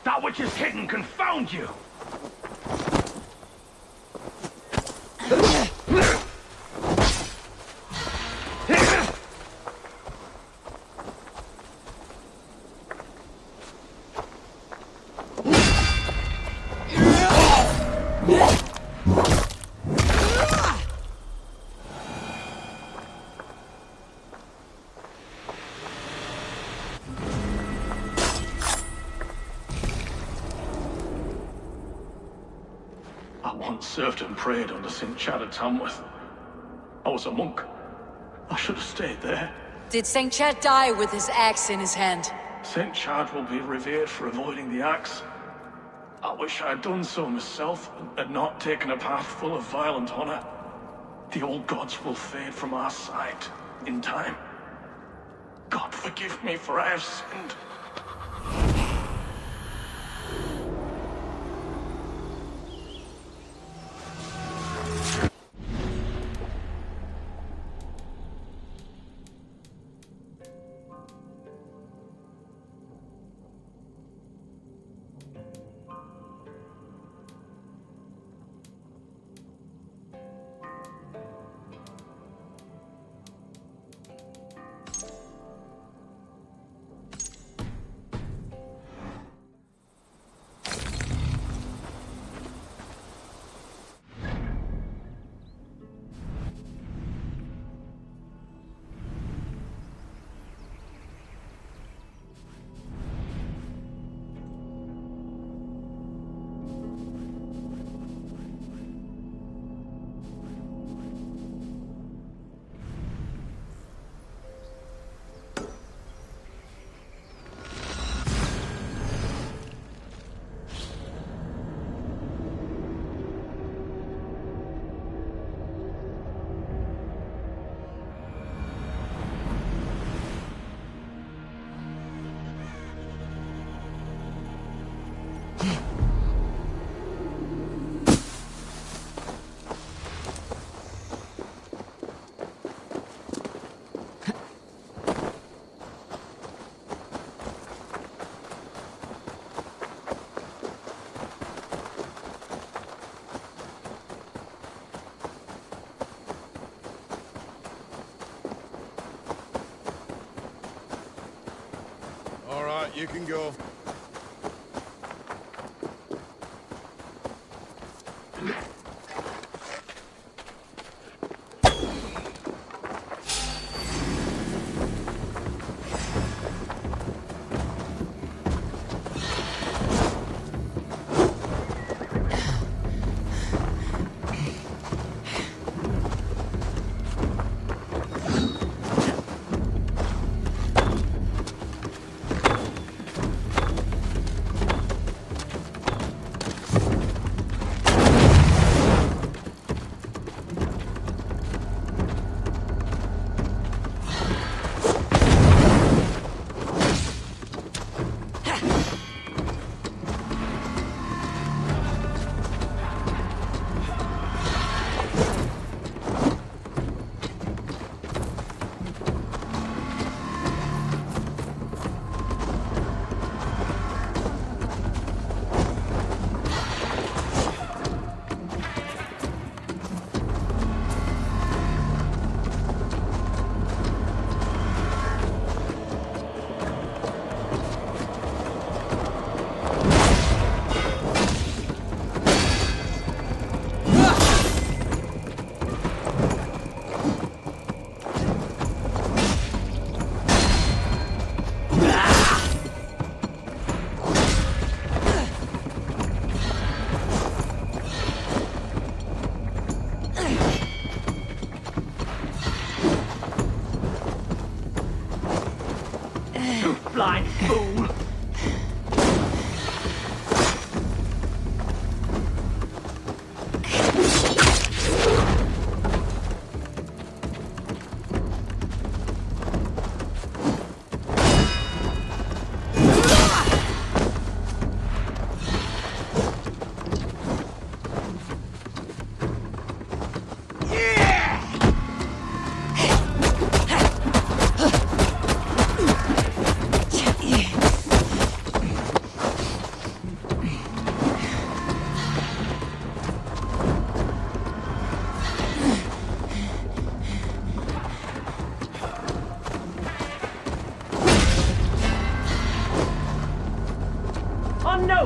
That which is hidden, confound you! I once served and prayed under St. Chad at Tamworth. I was a monk. I should have stayed there. Did St. Chad die with his axe in his hand? St. Chad will be revered for avoiding the axe. I wish I had done so myself, and not taken a path full of violent honor. The old gods will fade from our sight in time. God forgive me, for I have sinned. You can go.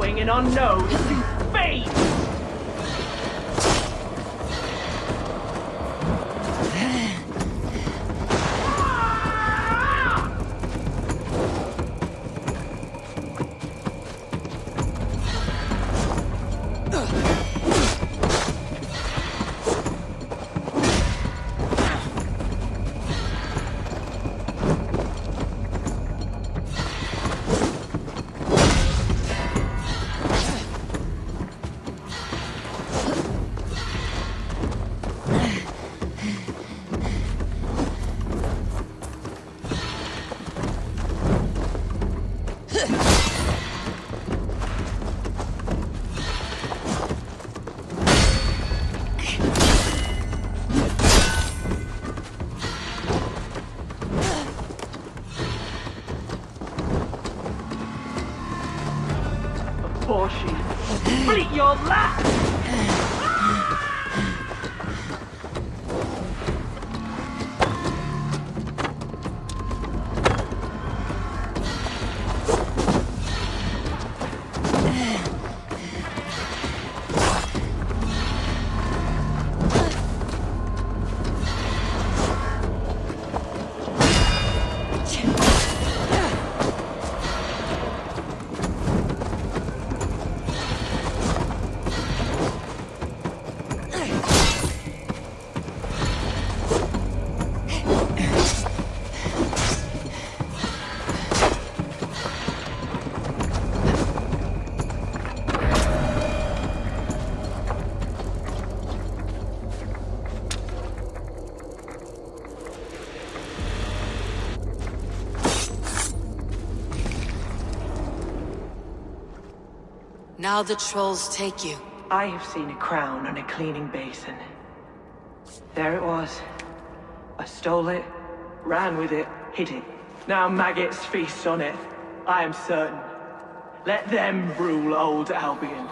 unknowing and unknown to fate! Abortion. Fleet your lap! Now the trolls take you. I have seen a crown on a cleaning basin. There it was. I stole it, ran with it, hid it. Now maggots feast on it. I am certain. Let them rule old Albion.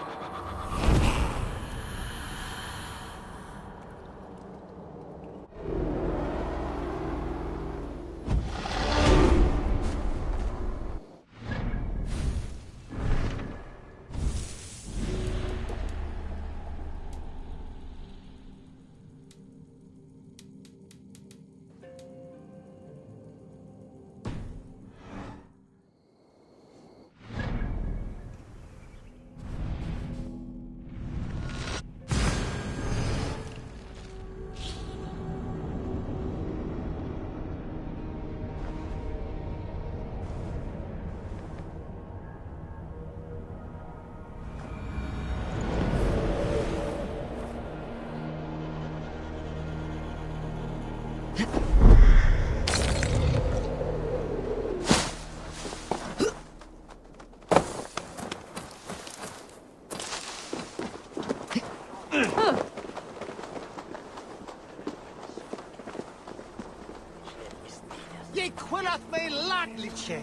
Ye quillat me latliche.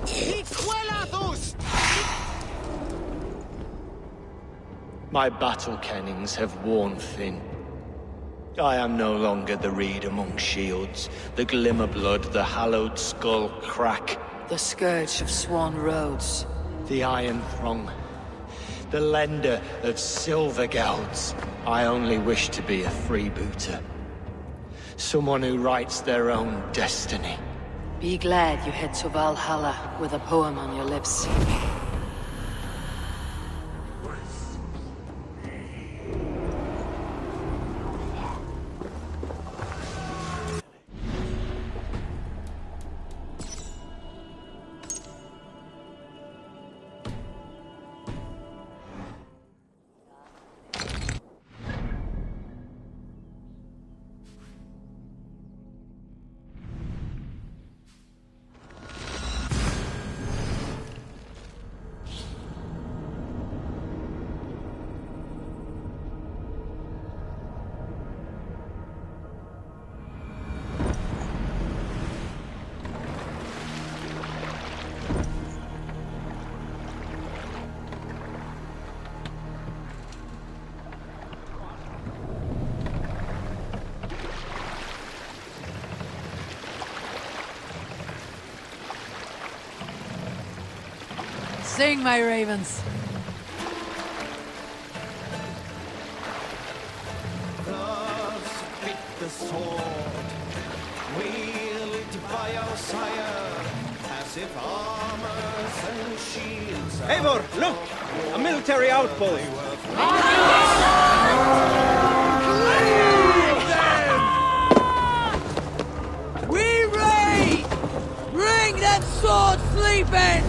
Ye quillathus! My battle kennings have worn thin. I am no longer the reed among shields, the glimmer blood, the hallowed skull crack, The scourge of Swan Roads. the iron throng, the lender of silver gelds. I only wish to be a freebooter. Someone who writes their own destiny. Be glad you head to Valhalla with a poem on your lips. Sing, my ravens. Gloves fit the sword, wielded by our sire, as if armors and shields. Eivor, look! A military outpost! We raid! Bring that sword sleeping!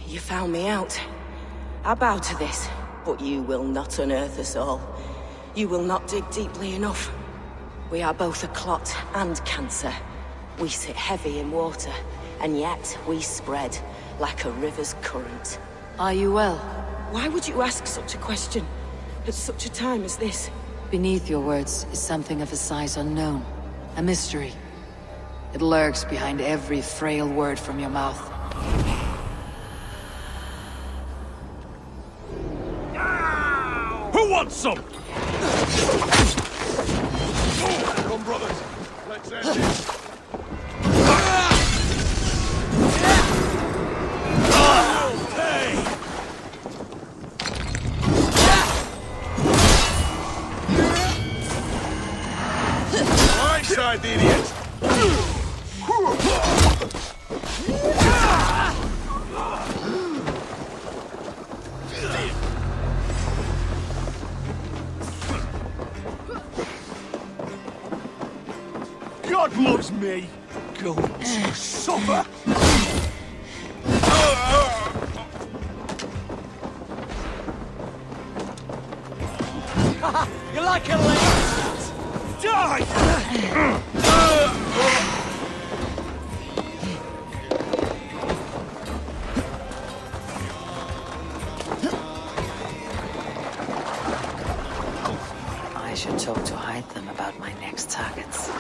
You found me out. I bow to this, but you will not unearth us all. You will not dig deeply enough. We are both a clot and cancer. We sit heavy in water, and yet we spread like a river's current. Are you well? Why would you ask such a question at such a time as this? Beneath your words is something of a size unknown. A mystery. It lurks behind every frail word from your mouth. Who wants some? Come, brothers. Let's end this. Right side, the idiot. God loves me. Go to suffer. You like a lady? Die! I should talk to Hytham about my next targets.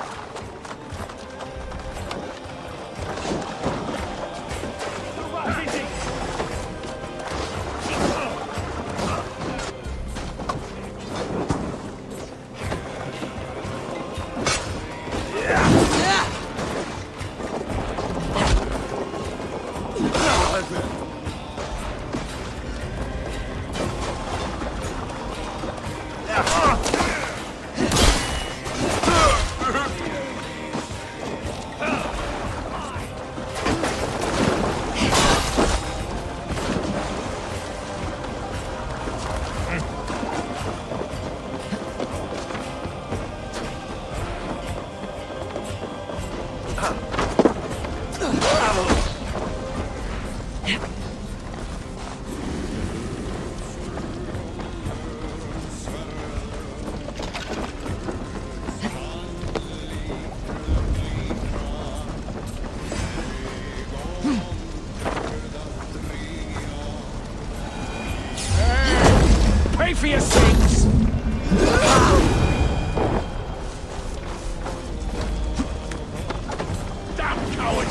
Pay for your sins! Damn coward!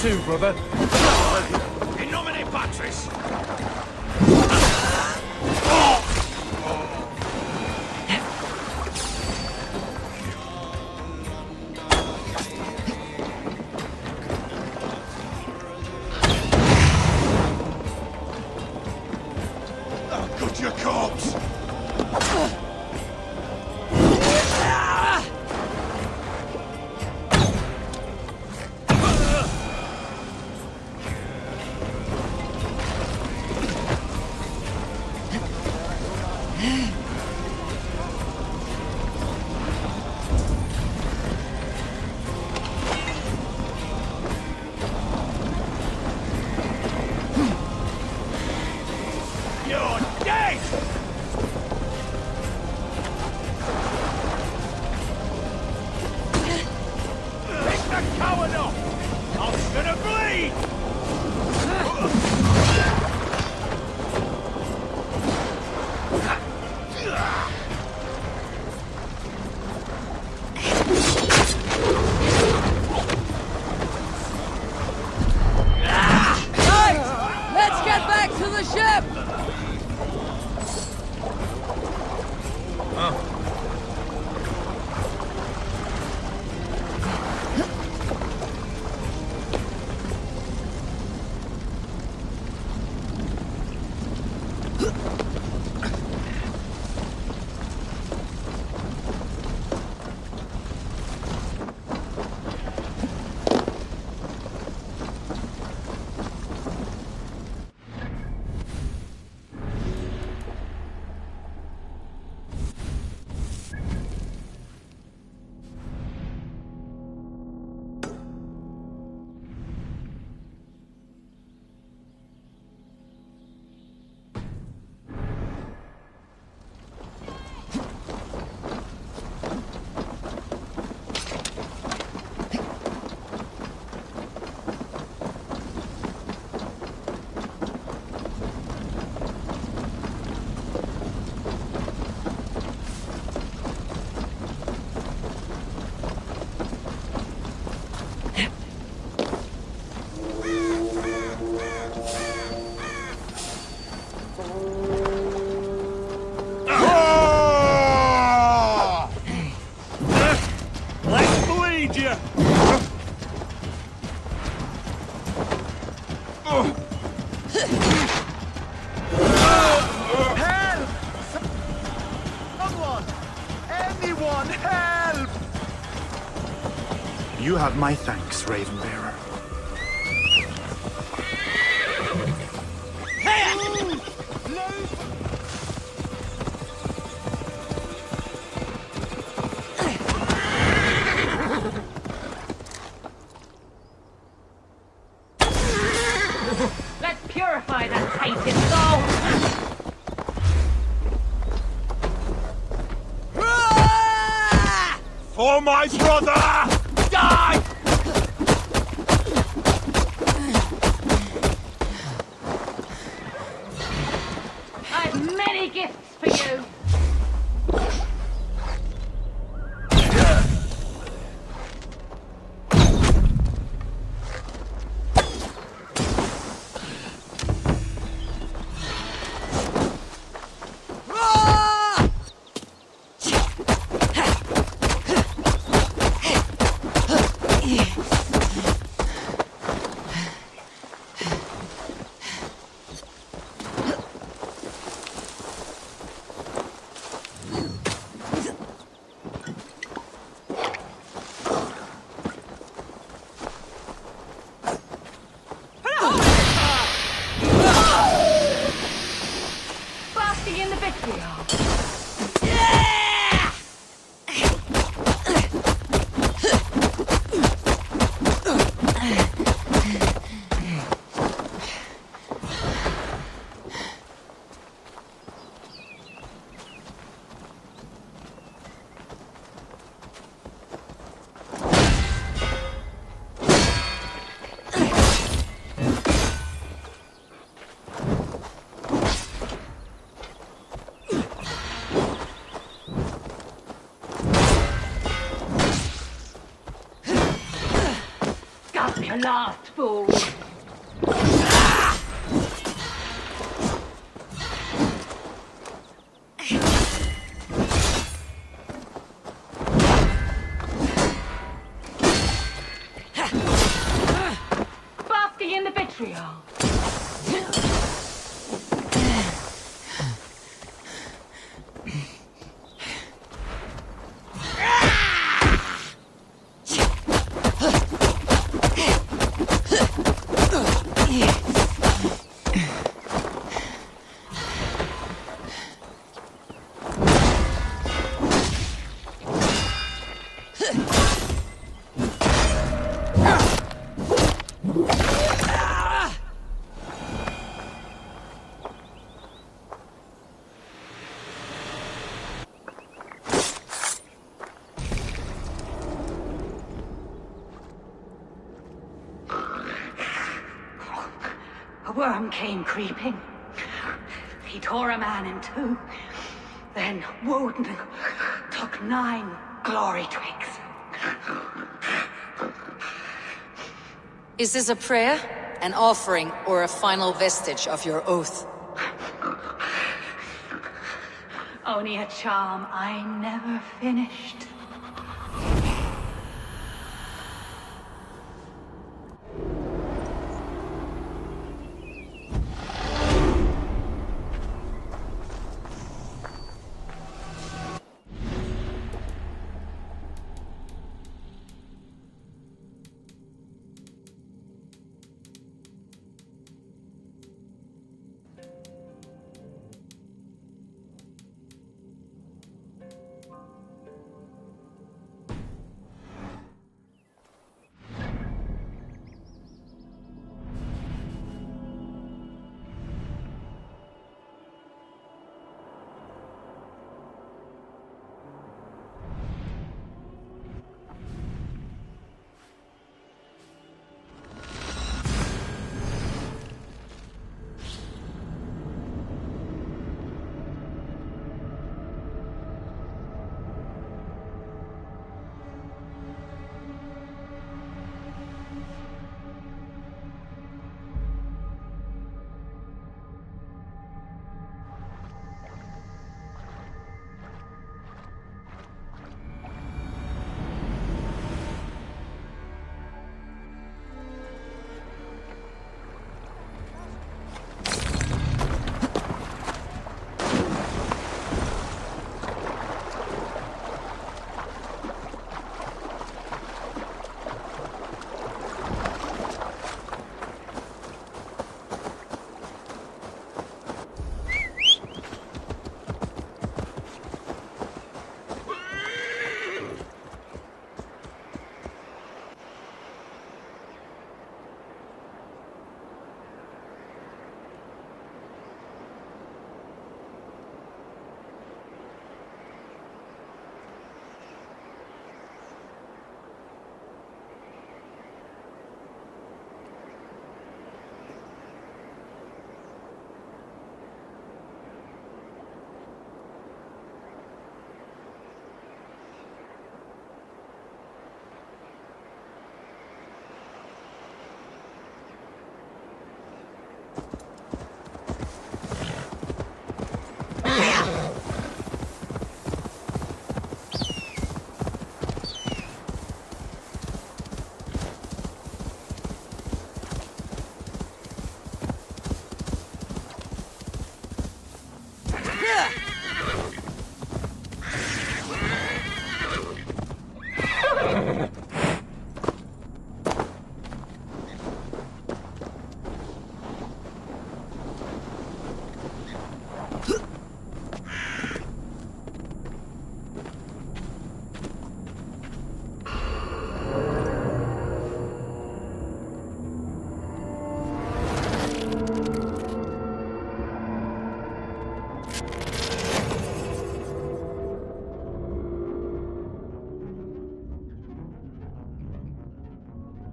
too, brother. In nomine Patris! Got your corpse! You're dead! Pick the coward up! I'm gonna bleed! Let's get back to the ship! Let's bleed you! Help! Someone! Anyone, help! You have my thanks, Ravenbearer. Let's purify that tainted soul! For my brother! Die! I've many gifts for you! last fool. Basking in the vitriol. A worm came creeping. He tore a man in two. Then Woden took 9 glory twigs. Is this a prayer, an offering, or a final vestige of your oath? Only a charm I never finished.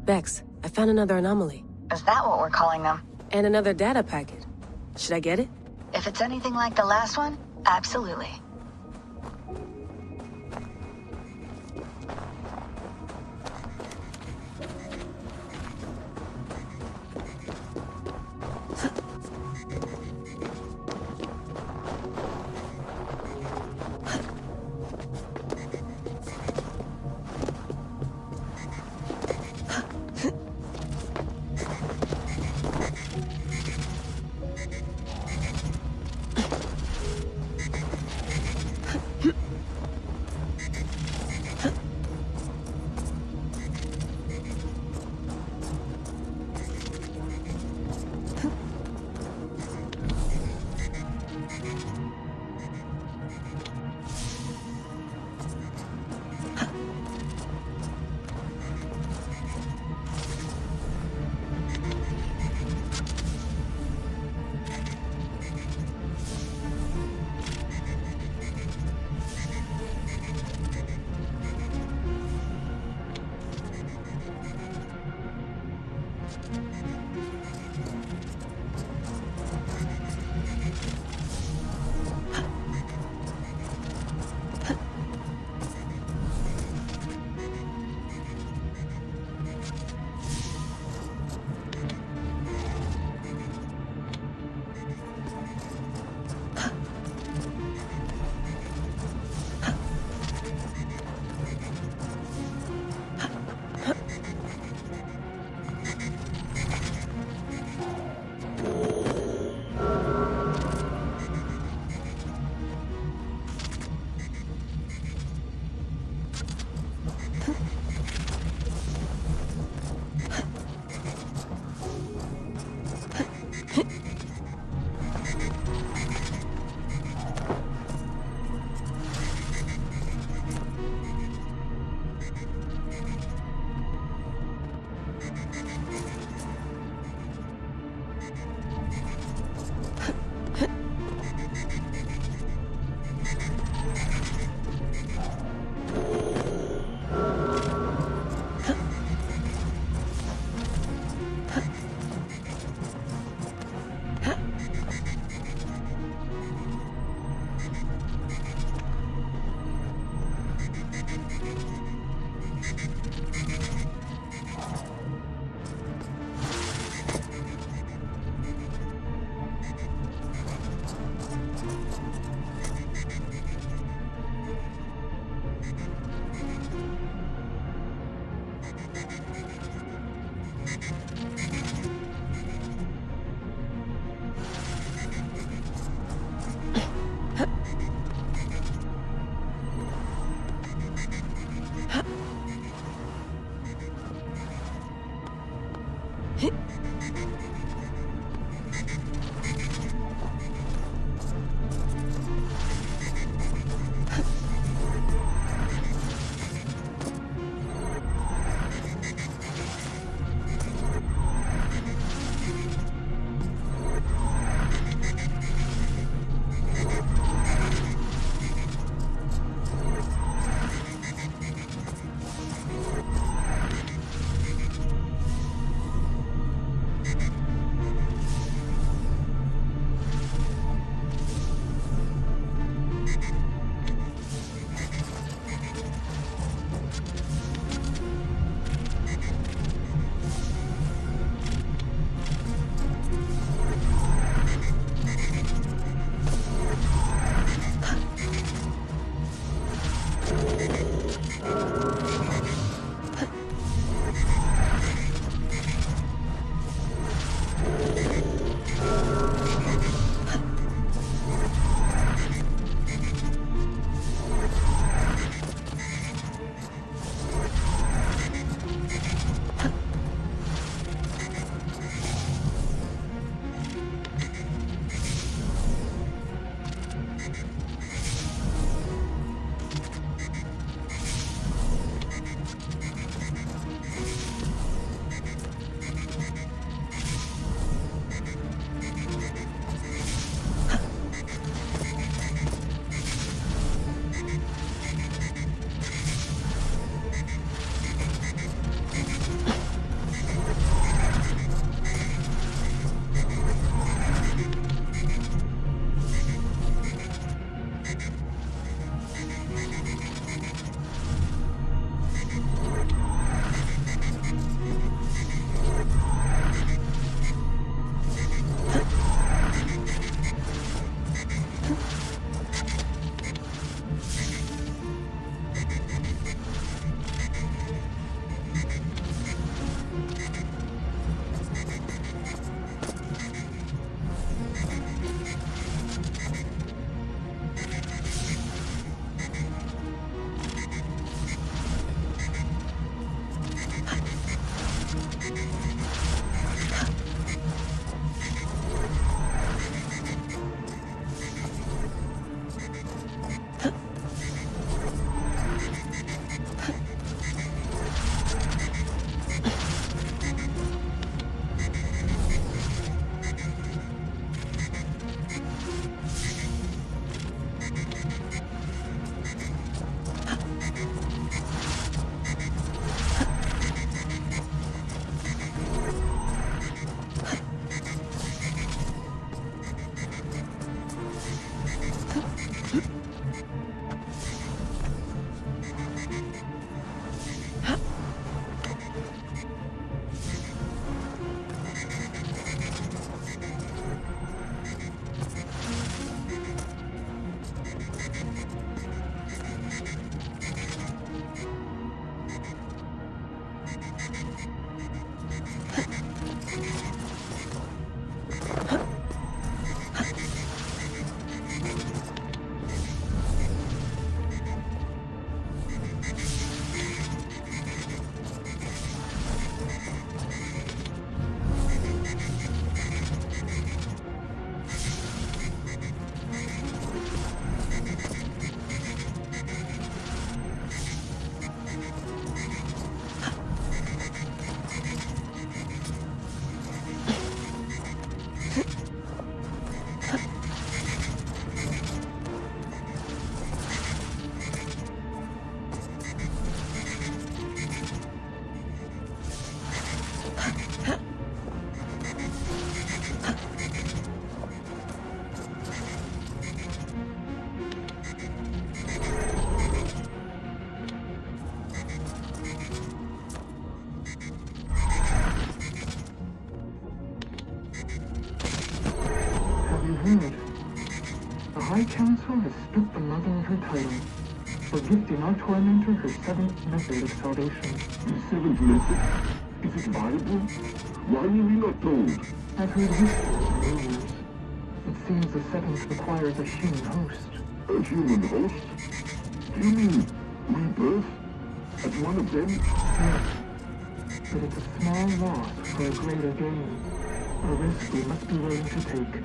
Vex, I found another anomaly. Is that what we're calling them? And another data packet. Should I get it? If it's anything like the last one, absolutely. heard. The High Council has stripped the Mother of her title. for gifting our tormentor her seventh method of salvation. The seventh method? Is it viable? Why were we not told? I've heard whispers and rumors. It seems the seventh requires a human host. A human host? You mean rebirth? As one of them? Yes. But it's a small loss for a greater gain. A risk we must be willing to take.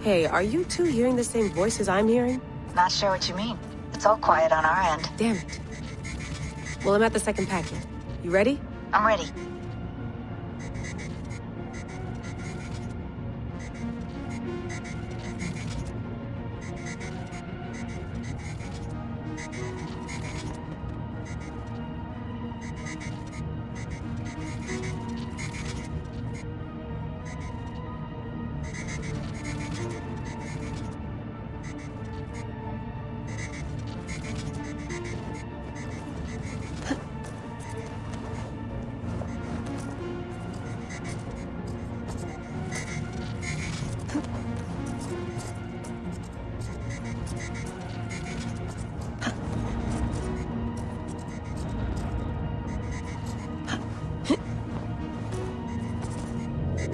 Hey, are you two hearing the same voices I'm hearing? Not sure what you mean. It's all quiet on our end. Damn it. Well, I'm at the second packet. You ready? I'm ready.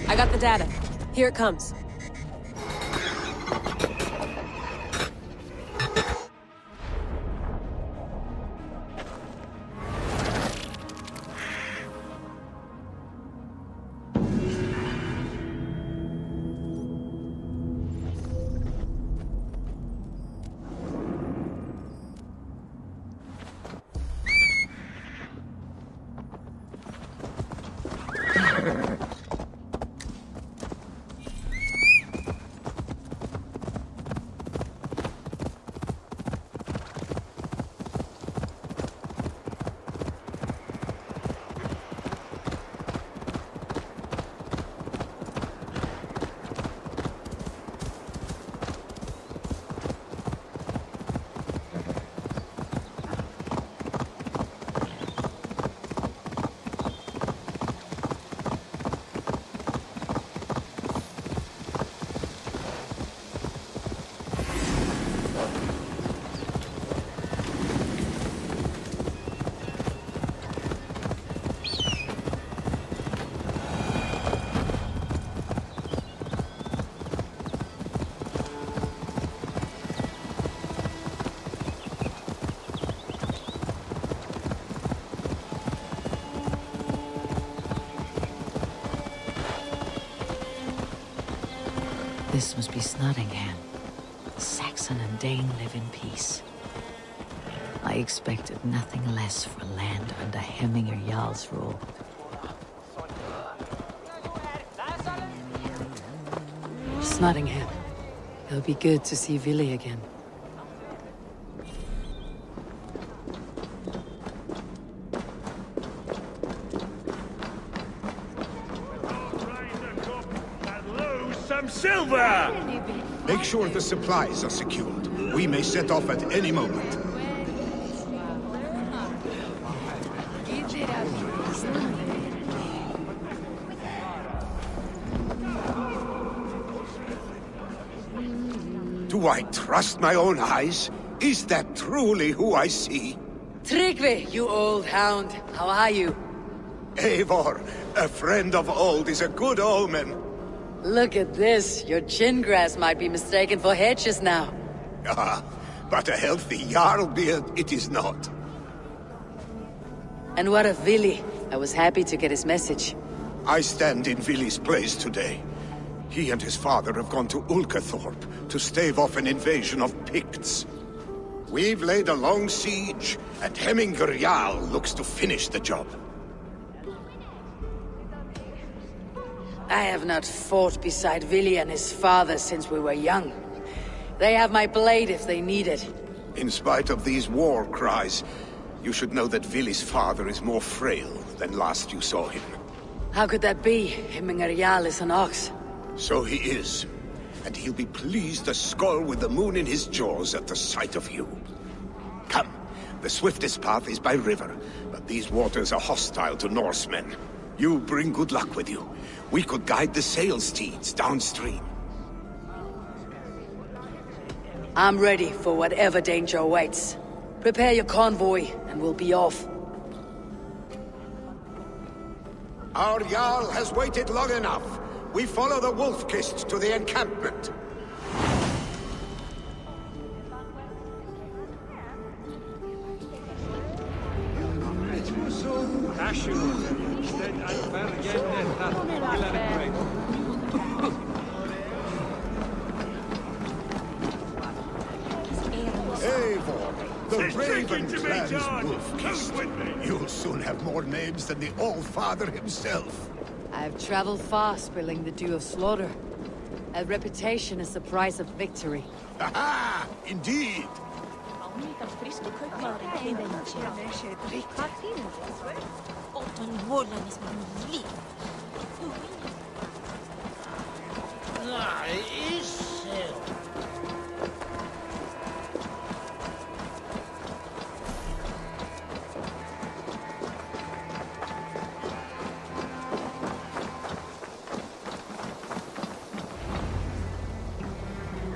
I got the data. Here it comes. This must be Snottingham. Saxon and Dane live in peace. I expected nothing less for land under Hemminger Jarl's rule. Snottingham. It'll be good to see Villy again. Silver! Make sure the supplies are secured. We may set off at any moment. Do I trust my own eyes? Is that truly who I see? Tryggvi, you old hound. How are you? Eivor, a friend of old is a good omen. Look at this. Your chin grass might be mistaken for hedges now. Ah, but a healthy Jarl beard it is not. And what of Vili? I was happy to get his message. I stand in Vili's place today. He and his father have gone to Ulkathorpe to stave off an invasion of Picts. We've laid a long siege, and Hemminger Jarl looks to finish the job. I have not fought beside Vili and his father since we were young. They have my blade if they need it. In spite of these war cries, you should know that Vili's father is more frail than last you saw him. How could that be? Hemminger Jarl is an ox. So he is. And he'll be pleased as Skull with the moon in his jaws at the sight of you. Come, the swiftest path is by river, but these waters are hostile to Norsemen. You bring good luck with you. We could guide the sail steeds downstream. I'm ready for whatever danger awaits. Prepare your convoy, and we'll be off. Our Jarl has waited long enough. We follow the Wolf-Kist to the encampment. Eivor, the Raven-clad Wolf-Kist. You'll soon have more names than the All-Father himself. I've traveled far, spilling the dew of slaughter. A reputation is the price of victory. Aha! Indeed!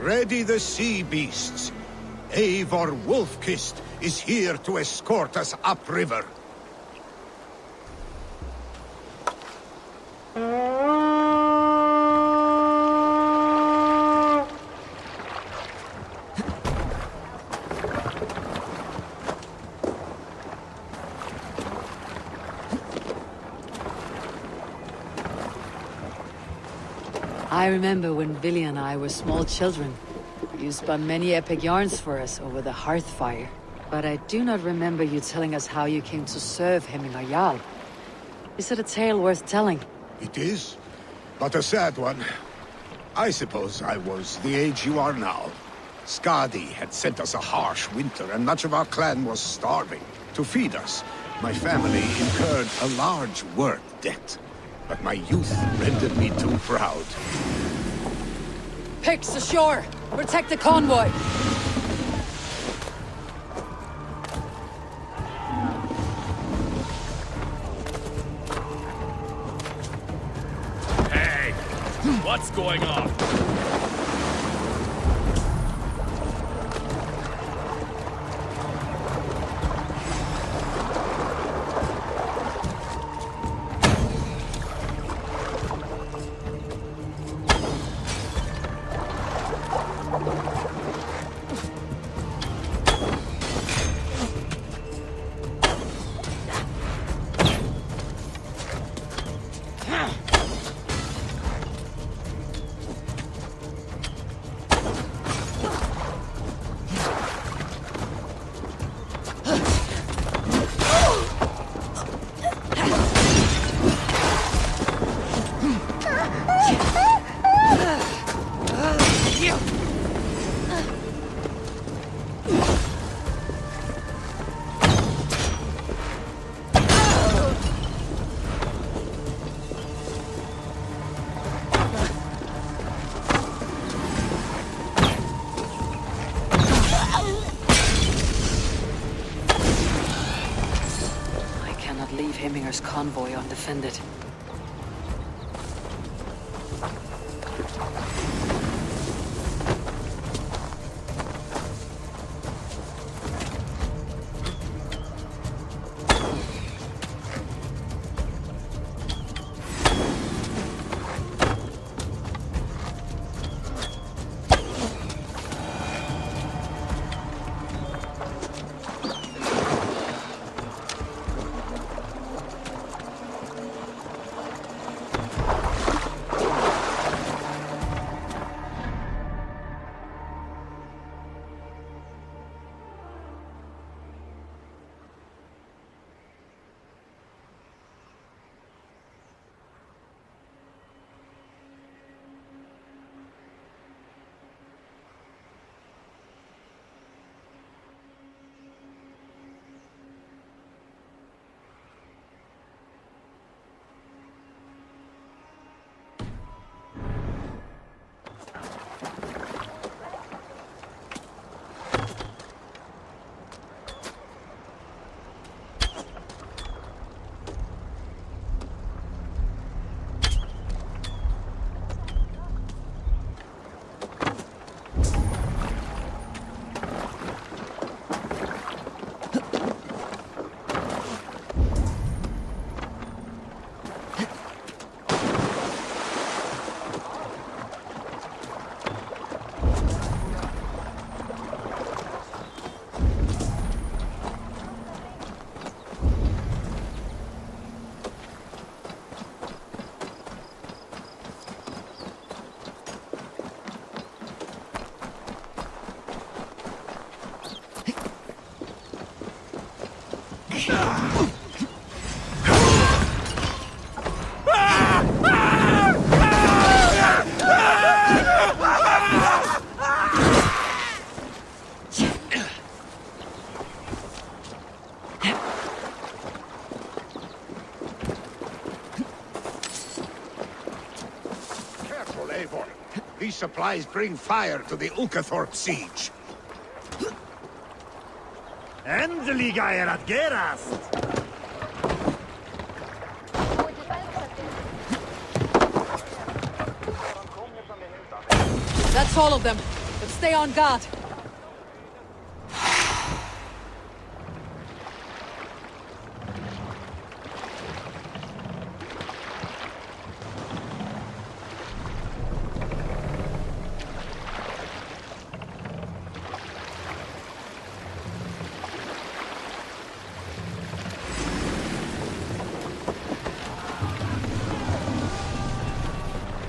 Ready the sea beasts. Eivor Wolf-Kist is here to escort us upriver. I remember when Vili and I were small children. You spun many epic yarns for us over the hearth fire. But I do not remember you telling us how you came to serve Hemminger Jarl. Is it a tale worth telling? It is, but a sad one. I suppose I was the age you are now. Skadi had sent us a harsh winter, and much of our clan was starving. To feed us, my family incurred a large work debt. But my youth rendered me too proud. Picts ashore! Protect the convoy! Hey! What's going on? Hemminger's convoy undefended. These supplies bring fire to the Ukathorpe siege. Endelig er at gerast! That's all of them. But stay on guard.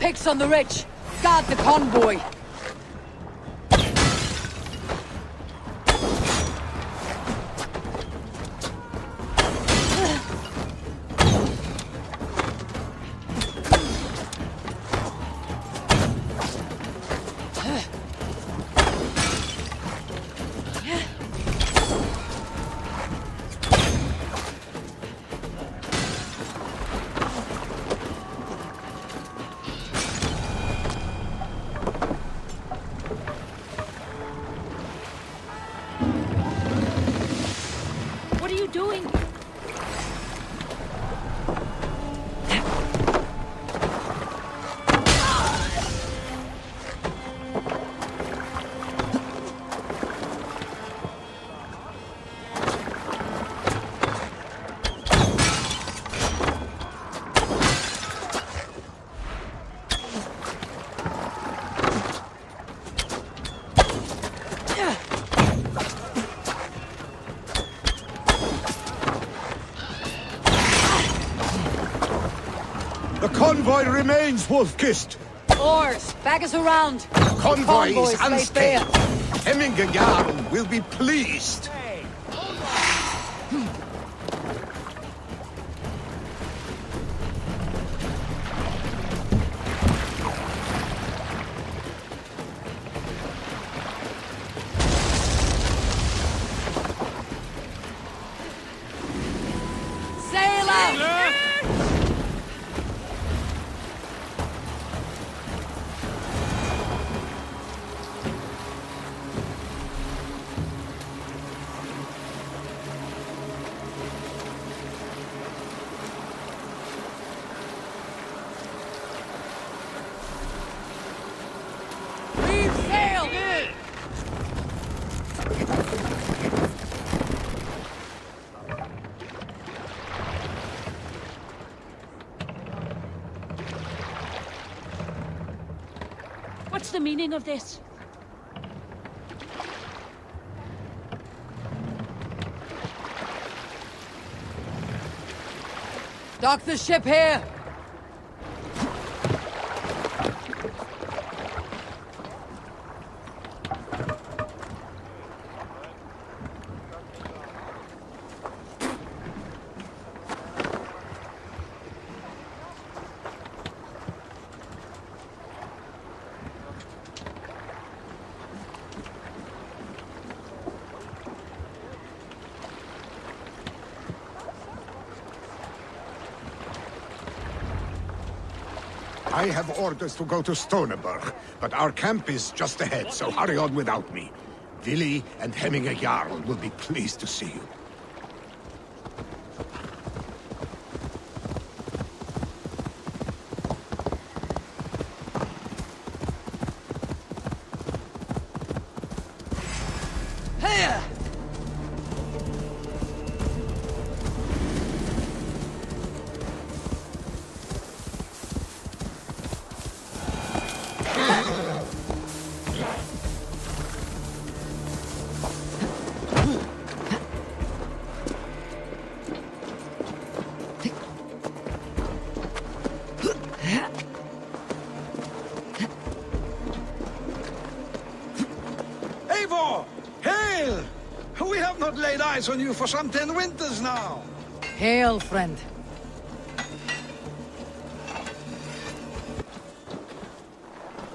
Pigs on the ridge. Guard the convoy. The convoy remains, Wolf-Kissed. Oars, back us around. Convoy is Convoys lay bare. unstable. Hemminger Jarl will be pleased. Sail out! Leave sail! What's the meaning of this? Dock the ship here! I have orders to go to Stoneberg, but our camp is just ahead, so hurry on without me. Vili and Hemminger Jarl will be pleased to see you. Here! Eivor! Hail! We have not laid eyes on you for some 10 winters now. Hail, friend.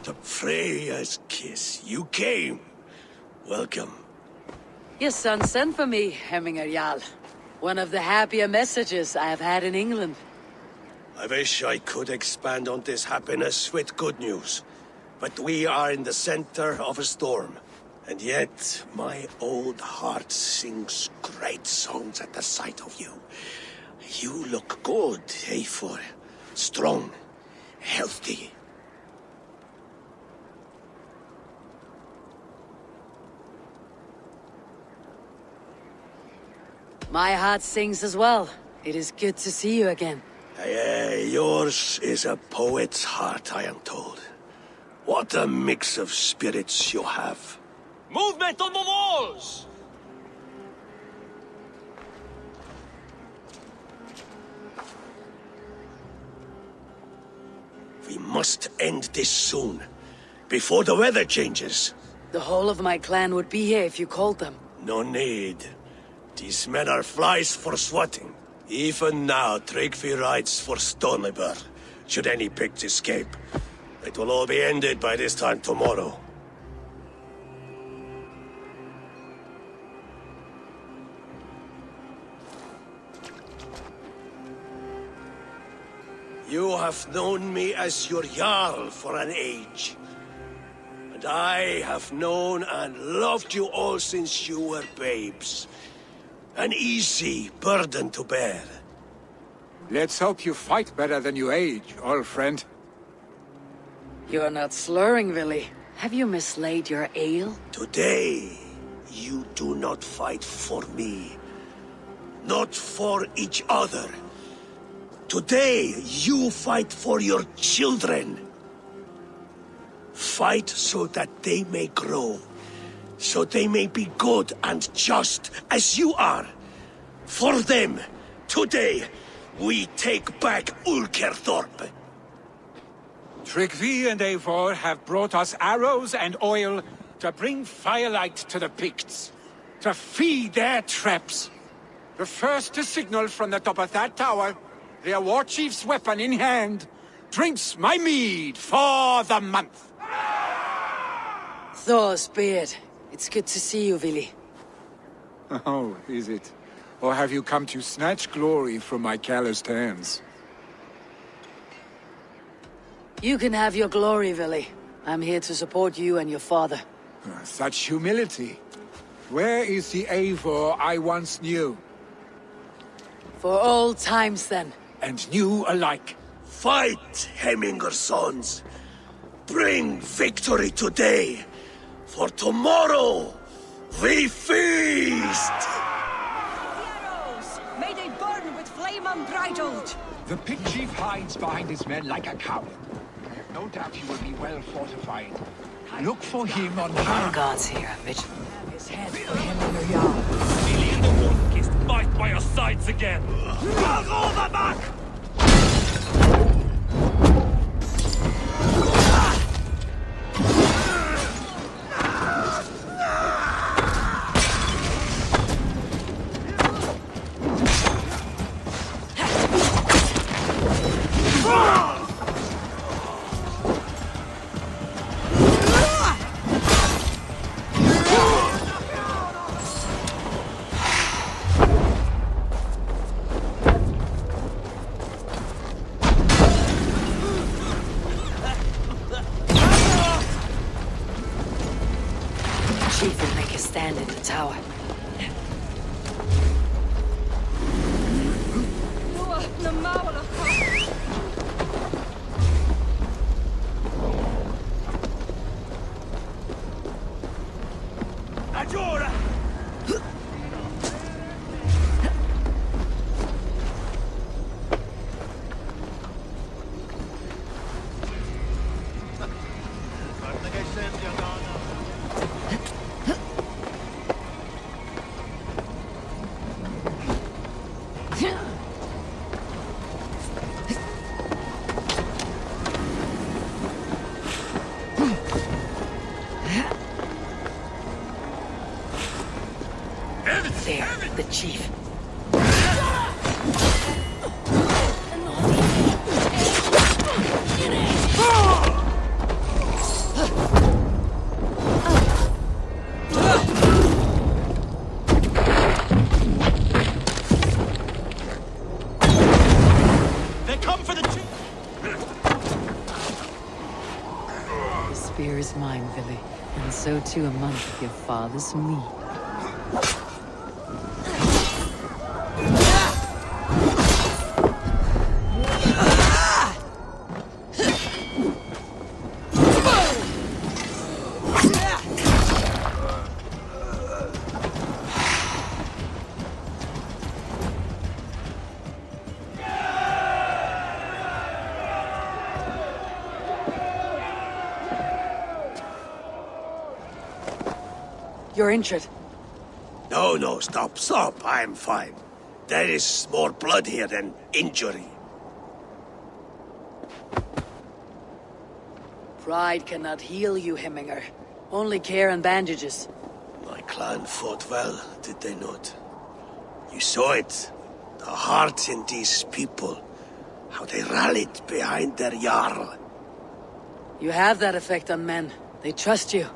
The Freya's kiss. You came. Welcome. Your son sent for me, Hemminger Jarl. One of the happier messages I have had in England. I wish I could expand on this happiness with good news. But we are in the center of a storm. And yet, my old heart sings great songs at the sight of you. You look good, Eivor. Strong, healthy. My heart sings as well. It is good to see you again. Yours is a poet's heart, I am told. What a mix of spirits you have. Movement on the walls! We must end this soon, before the weather changes. The whole of my clan would be here if you called them. No need. These men are flies for swatting. Even now, Tryggvi rides for Stonebur, should any Picts escape. It will all be ended by this time tomorrow. You have known me as your Jarl for an age. And I have known and loved you all since you were babes. An easy burden to bear. Let's hope you fight better than you age, old friend. You're not slurring, Willy. Have you mislaid your ale? Today, you do not fight for me. Not for each other. Today, you fight for your children. Fight so that they may grow. So they may be good and just as you are. For them, today, we take back Ulkerthorpe. Tryggvi and Eivor have brought us arrows and oil to bring firelight to the Picts. To feed their traps. The first to signal from the top of that tower, their war chief's weapon in hand, drinks my mead for the month. Thor's beard. It's good to see you, Willy. Oh, is it? Or have you come to snatch glory from my calloused hands? You can have your glory, Willy. I'm here to support you and your father. Such humility. Where is the Eivor I once knew? For old times, then. And new alike. Fight, Hemminger sons. Bring victory today. For tomorrow, we feast! Arrows! May they burn with flame unbridled! The Pict chief hides behind his men like a coward. I have no doubt he will be well fortified. Look for him on Our gods here, vigilant. His head for him in your yard. Billy and the Wolf-Kissed fight by your sides again! Run over back! Chief will make a stand in the tower. Agora! There, the chief. They come for the chief! His year is mine, Billy. And so too a month of your father's meat. You're injured. No, stop. I'm fine. There is more blood here than injury. Pride cannot heal you, Hemminger. Only care and bandages. My clan fought well, did they not? You saw it. The heart in these people. How they rallied behind their Jarl. You have that effect on men. They trust you.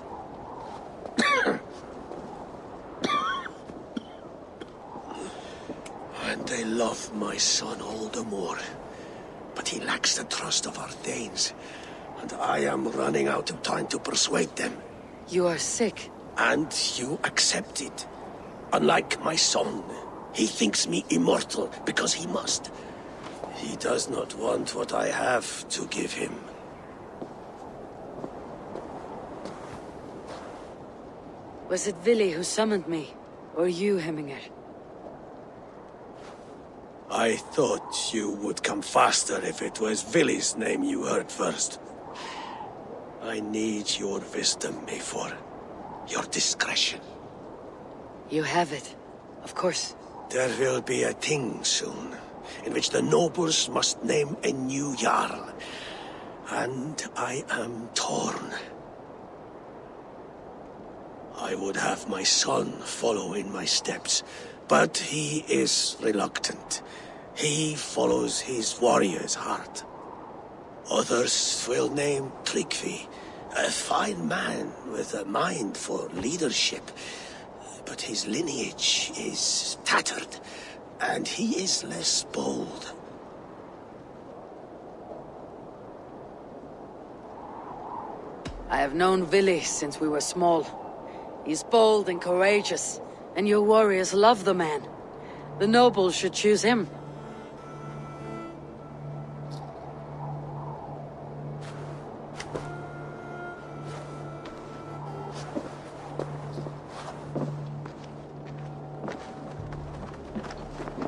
And they love my son all the more. But he lacks the trust of our Danes. And I am running out of time to persuade them. You are sick. And you accept it. Unlike my son, he thinks me immortal because he must. He does not want what I have to give him. Was it Vili who summoned me? Or you, Hemminger? I thought you would come faster if it was Vili's name you heard first. I need your wisdom, Eivor. Your discretion. You have it. Of course. There will be a thing soon, in which the nobles must name a new Jarl. And I am torn. I would have my son follow in my steps, but he is reluctant. He follows his warrior's heart. Others will name Tryggvi, a fine man with a mind for leadership. But his lineage is tattered, and he is less bold. I have known Vili since we were small. He's bold and courageous, and your warriors love the man. The nobles should choose him.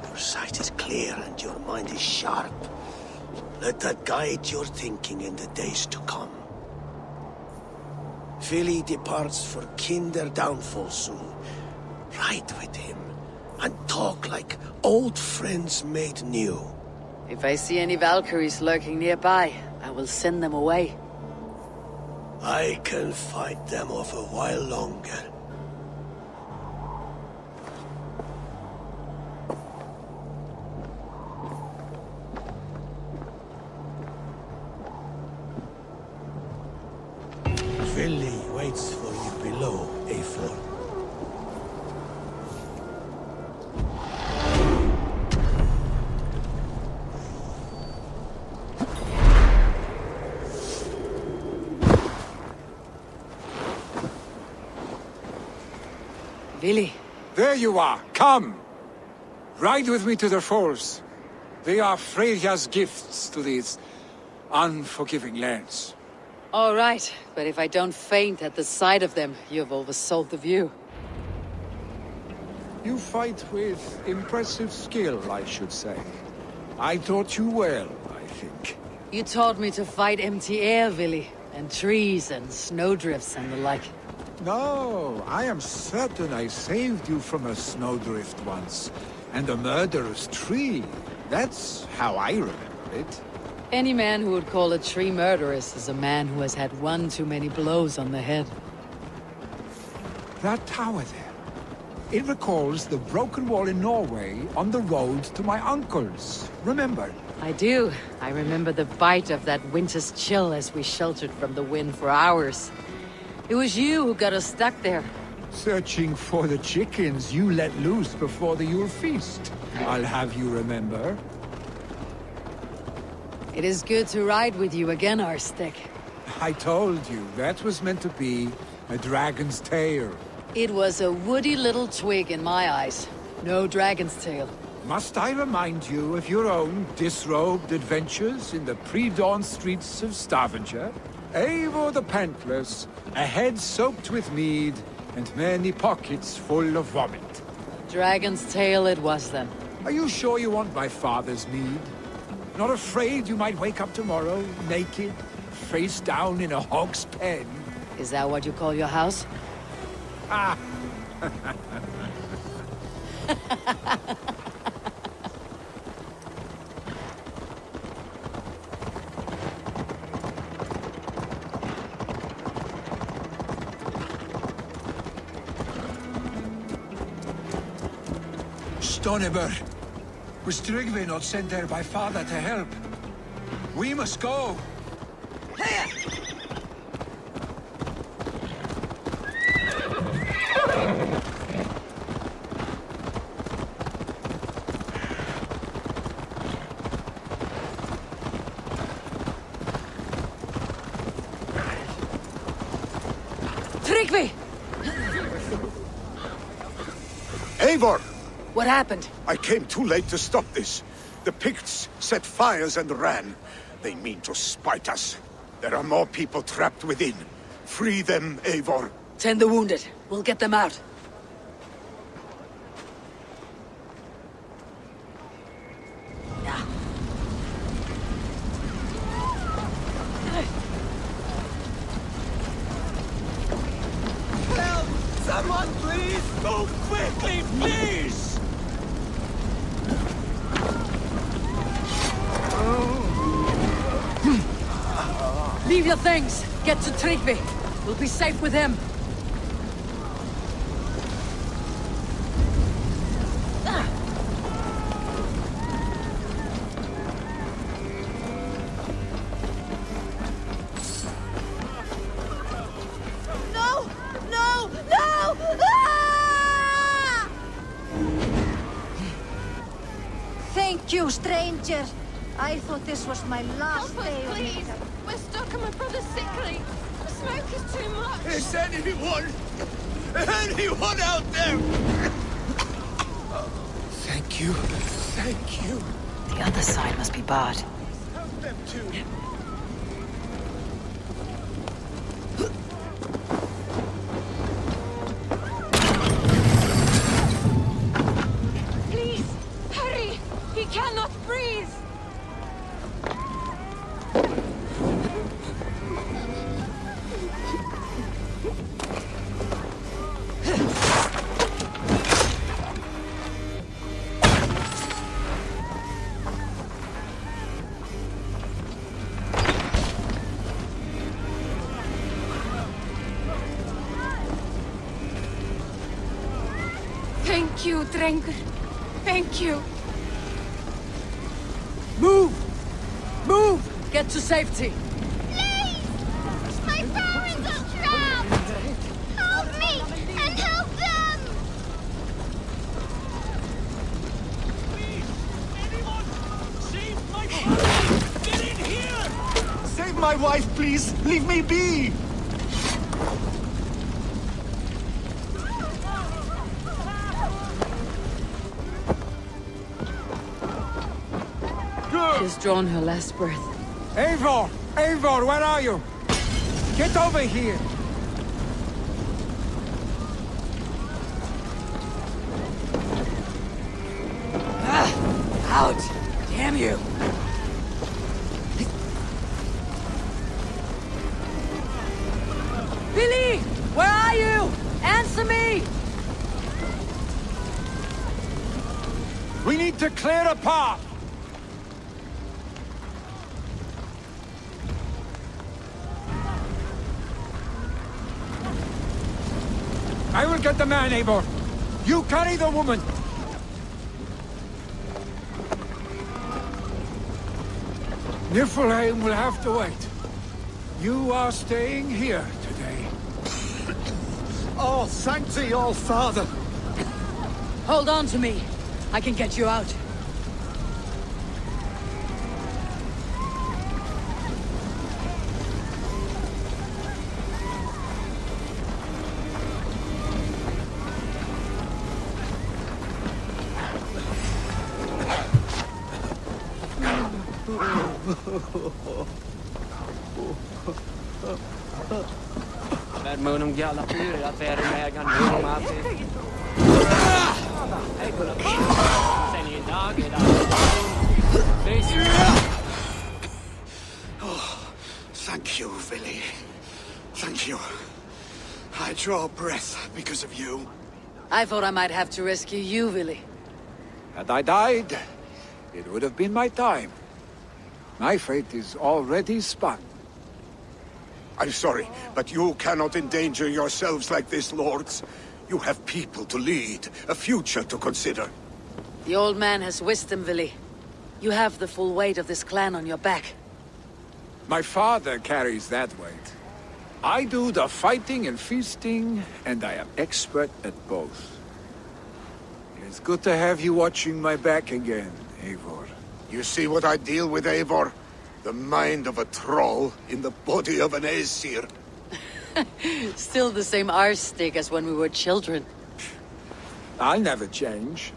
Your sight is clear and your mind is sharp. Let that guide your thinking in the days to come. Vili departs for Kinder downfall soon. Ride with him, and talk like old friends made new. If I see any Valkyries lurking nearby, I will send them away. I can fight them off a while longer. Vili waits for you below, Eivor. Vili. There you are. Come. Ride with me to the falls. They are Freya's gifts to these unforgiving lands. All right, but if I don't faint at the sight of them, you've oversold the view. You fight with impressive skill, I should say. I taught you well, I think. You taught me to fight empty air, Vili, and trees and snowdrifts and the like. No, I am certain I saved you from a snowdrift once, and a murderous tree. That's how I remember it. Any man who would call a tree murderous is a man who has had one too many blows on the head. That tower there. It recalls the broken wall in Norway on the road to my uncle's. Remember? I do. I remember the bite of that winter's chill as we sheltered from the wind for hours. It was you who got us stuck there. Searching for the chickens you let loose before the Yule feast. I'll have you remember. It is good to ride with you again, Arstek. I told you, that was meant to be a dragon's tail. It was a woody little twig in my eyes. No dragon's tail. Must I remind you of your own disrobed adventures in the pre-dawn streets of Stavanger? Eivor the Pantless, a head soaked with mead, and many pockets full of vomit. Dragon's tail it was then. Are you sure you want my father's mead? Not afraid you might wake up tomorrow, naked, face down in a hog's pen? Is that what you call your house? Ah! Stonibur, was Tryggvi not sent there by father to help? We must go. Tryggvi! Eivor! What happened? I came too late to stop this. The Picts set fires and ran. They mean to spite us. There are more people trapped within. Free them, Eivor. Tend the wounded. We'll get them out. Help! Someone, please! Move quickly, please! Leave your things. Get to Tryggvi. We'll be safe with him. No! No! No! Ah! Thank you, stranger. I thought this was my last day of please! We're stuck and my brother's sickly. The smoke is too much. Is anyone out there? Thank you. Thank you. The other side must be barred. Help them too. Please, hurry! He cannot breathe! Thank you, Drengur. Thank you. Move! Move! Get to safety. Please! My parents are trapped! Help me and help them! Save my wife! Get in here! Save my wife, please! Leave me be! She's drawn her last breath. Eivor! Eivor, where are you? Get over here! Out! Damn you! Billy! Where are you? Answer me! We need to clear a path! I will get the man, Eivor. You carry the woman. Niflheim will have to wait. You are staying here today. Oh, thank thee, all father! Hold on to me. I can get you out. Munum gala pyr att vara vägen hur man Hej kolla. Sen i dag är Thank you, Villy. Thank you. I draw breath because of you. I thought I might have to rescue you, Willy. Had I died, it would have been my time. My fate is already spun. I'm sorry, but you cannot endanger yourselves like this, lords. You have people to lead, a future to consider. The old man has wisdom, Willy. You have the full weight of this clan on your back. My father carries that weight. I do the fighting and feasting, and I am expert at both. It's good to have you watching my back again, Eivor. You see what I deal with, Eivor? The mind of a troll in the body of an Aesir. Still the same arse stick as when we were children. I'll never change.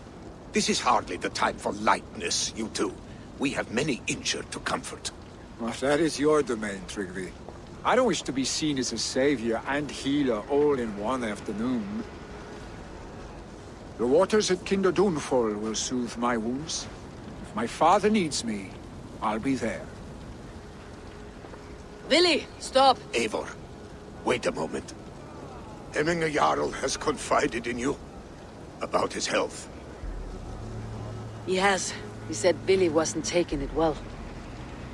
This is hardly the time for lightness, you two. We have many injured to comfort. Well, that is your domain, Tryggvi. I don't wish to be seen as a savior and healer all in one afternoon. The waters at Kinder Dunfall will soothe my wounds. If my father needs me, I'll be there. Willy, stop! Eivor, wait a moment. Hemminger Jarl has confided in you about his health. He has. He said Willy wasn't taking it well.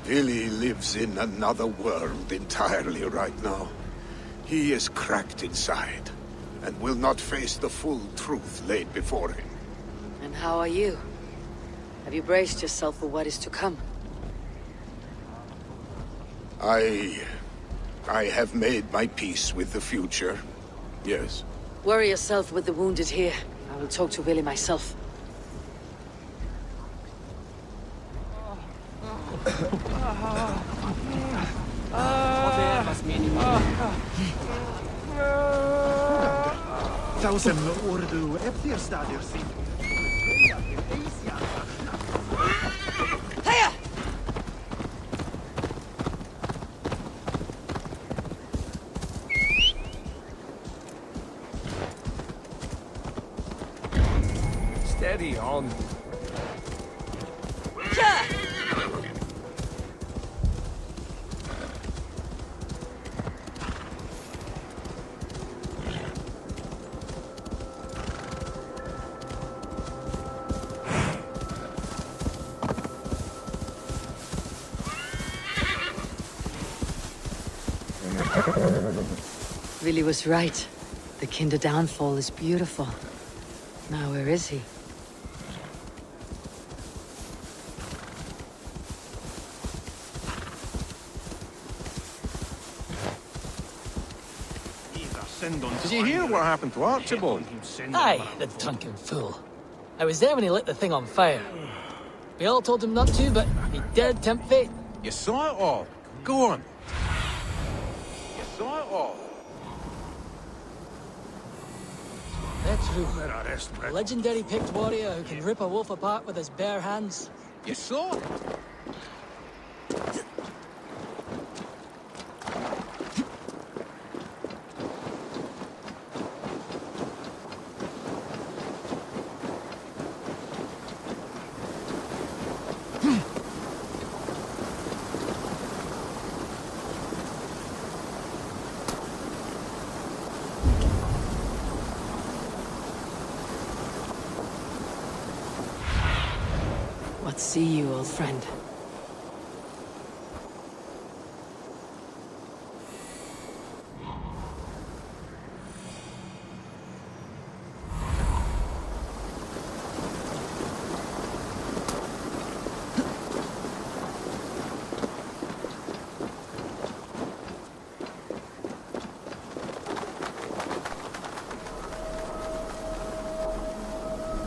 Willy lives in another world entirely right now. He is cracked inside, and will not face the full truth laid before him. And how are you? Have you braced yourself for what is to come? I have made my peace with the future, yes. Worry yourself with the wounded here. I will talk to Willy myself. Thousand ordu efterstadier sin. Steady on. Willy was right. The Kinder Downfall is beautiful. Now where is he? Did you hear what happened to Archibald? Aye, the drunken fool. I was there when he lit the thing on fire. We all told him not to, but he dared tempt fate. You saw it all. Go on. You saw it all. That's true. A legendary picked warrior who can rip a wolf apart with his bare hands. You saw it. What see you, old friend?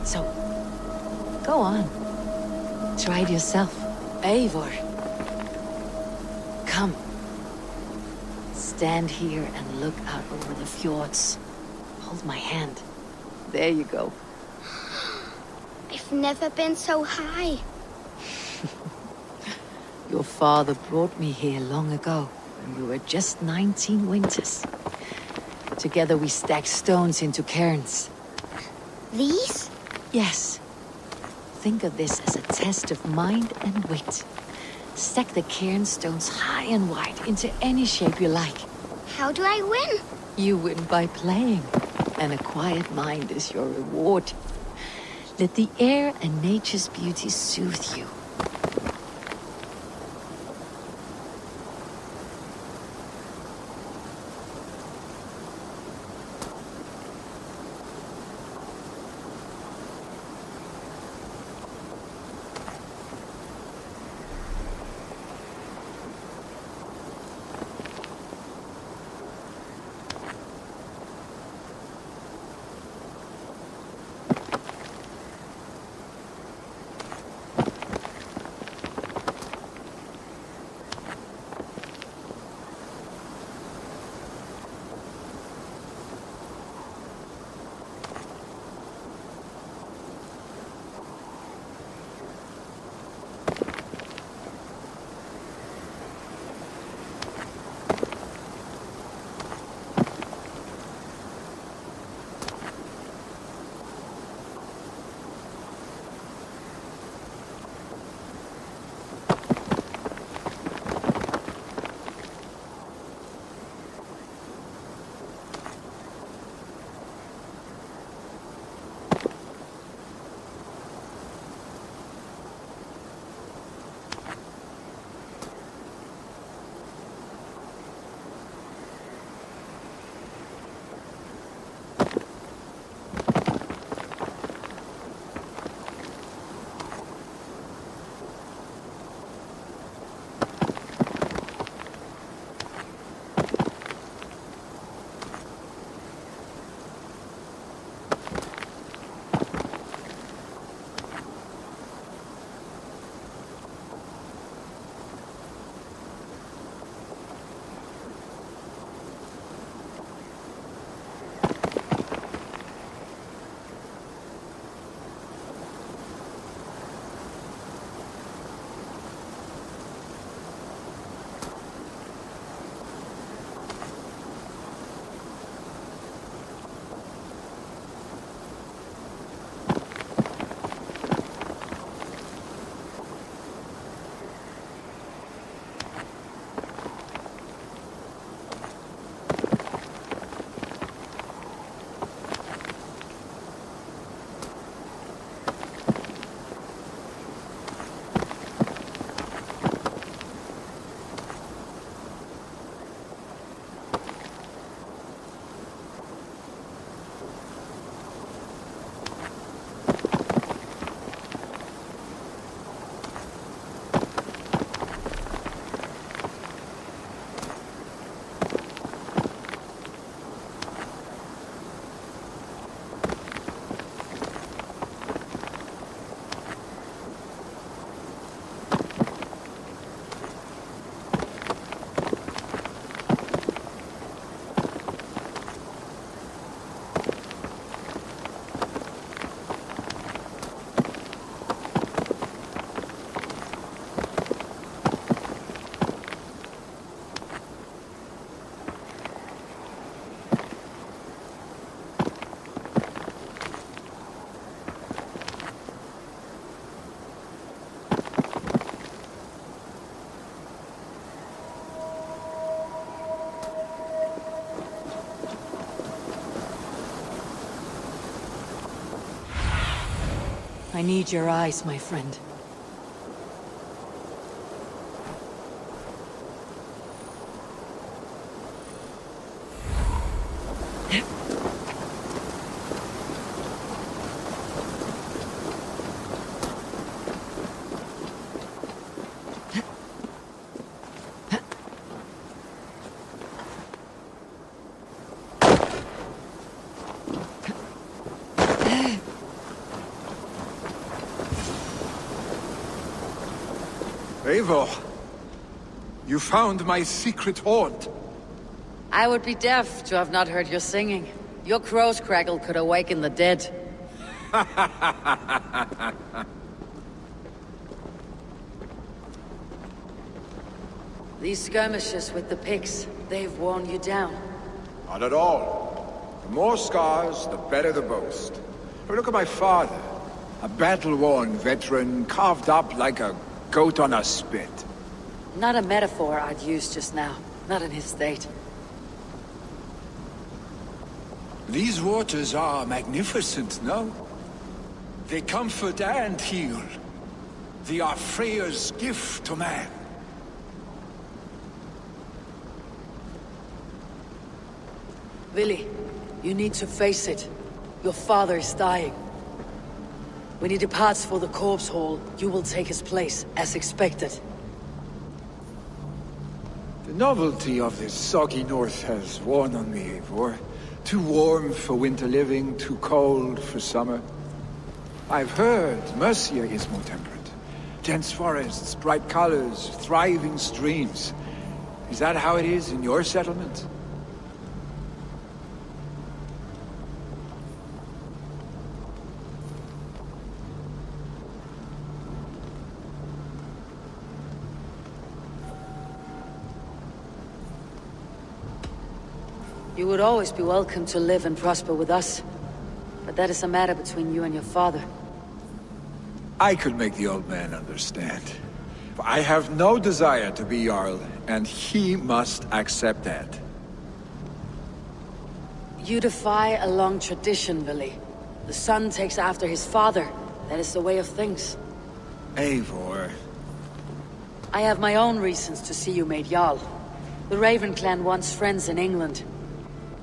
So, go on. Try it yourself. Eivor. Come. Stand here and look out over the fjords. Hold my hand. There you go. I've never been so high. Your father brought me here long ago, when we were just 19 winters. Together we stacked stones into cairns. These? Yes. Think of this as a test of mind and wit. Stack the cairn stones high and wide into any shape you like. How do I win? You win by playing, and a quiet mind is your reward. Let the air and nature's beauty soothe you. I need your eyes, my friend. Eivor, you found my secret haunt. I would be deaf to have not heard your singing. Your crow's crackle could awaken the dead. These skirmishes with the Picts, they've worn you down. Not at all. The more scars, the better the boast. But look at my father. A battle-worn veteran, carved up like a goat on a spit. Not a metaphor I'd use just now. Not in his state. These waters are magnificent, no? They comfort and heal. They are Freya's gift to man. Vili, you need to face it. Your father is dying. When he departs for the corpse hall, you will take his place, as expected. The novelty of this soggy north has worn on me, Eivor. Too warm for winter living, too cold for summer. I've heard Mercia is more temperate. Dense forests, bright colors, thriving streams. Is that how it is in your settlement? You would always be welcome to live and prosper with us. But that is a matter between you and your father. I could make the old man understand. I have no desire to be Jarl, and he must accept that. You defy a long tradition, Vili. The son takes after his father. That is the way of things. Eivor. I have my own reasons to see you made Jarl. The Raven clan wants friends in England.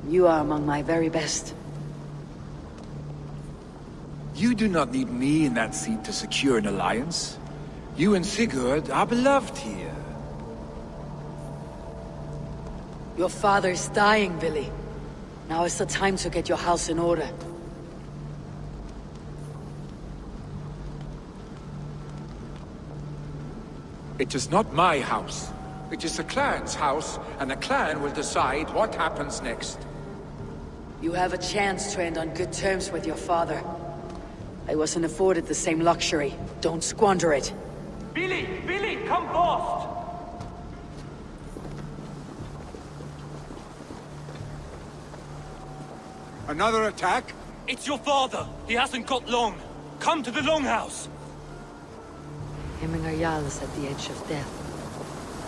You are among my very best. You do not need me in that seat to secure an alliance. You and Sigurd are beloved here. Your father is dying, Vili. Now is the time to get your house in order. It is not my house. It is the clan's house, and the clan will decide what happens next. You have a chance to end on good terms with your father. I wasn't afforded the same luxury. Don't squander it. Vili! Vili, come fast! Another attack? It's your father! He hasn't got long! Come to the Longhouse! Hemmingar Jarl is at the edge of death.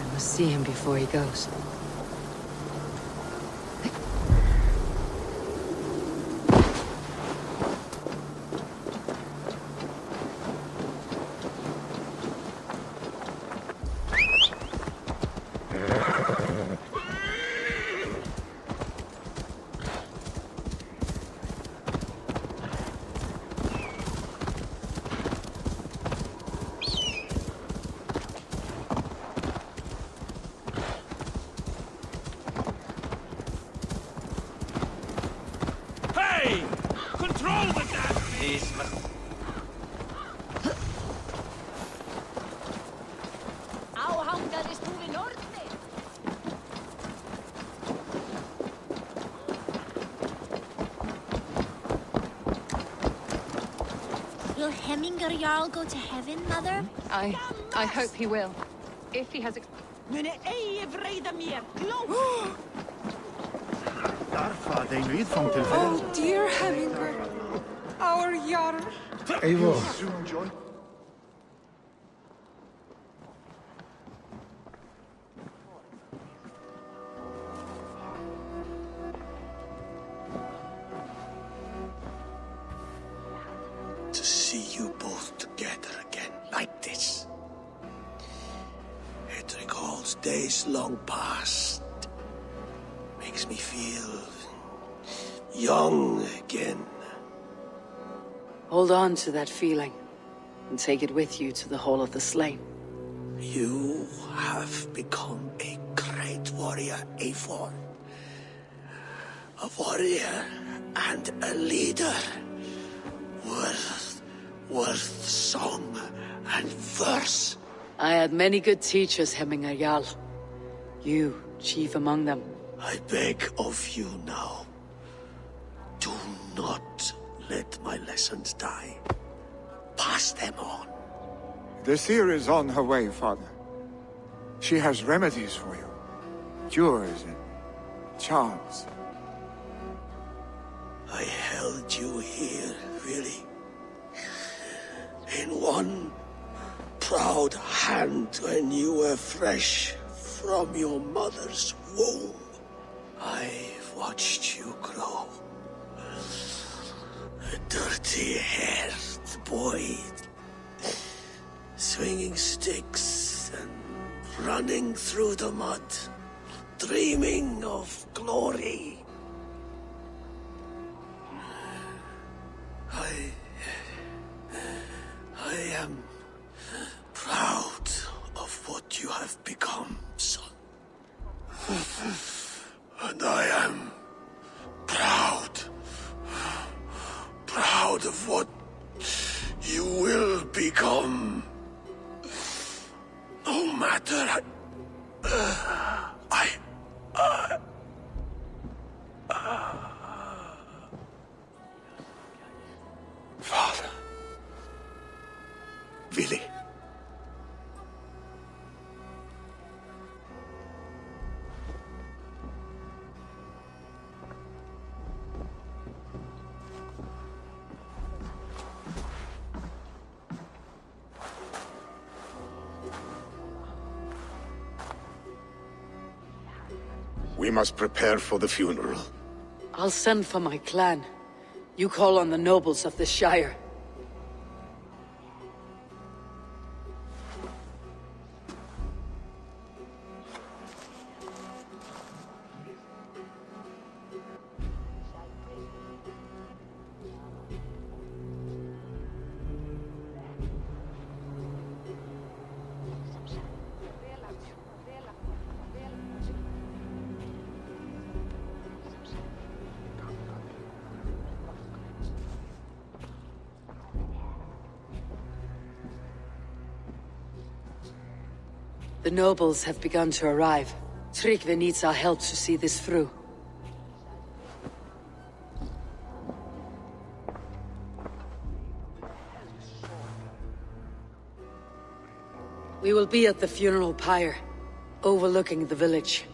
I must see him before he goes. Will Hemmingar Jarl go to heaven, Mother? I hope he will. If he has... Oh, dear Hemmingar. Our Jarl. Eivor. To see you both together again like this. It recalls days long past. Makes me feel young again. Hold on to that feeling, and take it with you to the Hall of the Slain. You have become a great warrior, Eivor. A warrior and a leader. Worth song and verse. I had many good teachers, Hemmingar Jarl. You, chief among them. I beg of you now. Do not let my lessons die. Pass them on. The seer is on her way, father. She has remedies for you. Cures and charms. I held you here, really. In one proud hand when you were fresh from your mother's womb. I've watched you grow. A dirty-haired boy, swinging sticks and running through the mud, dreaming of glory. I am proud of what you have become, son. And I am proud of what you will become. No matter Father. Vili. We must prepare for the funeral. I'll send for my clan. You call on the nobles of the Shire. The nobles have begun to arrive. Tryggvi needs our help to see this through. We will be at the funeral pyre, overlooking the village.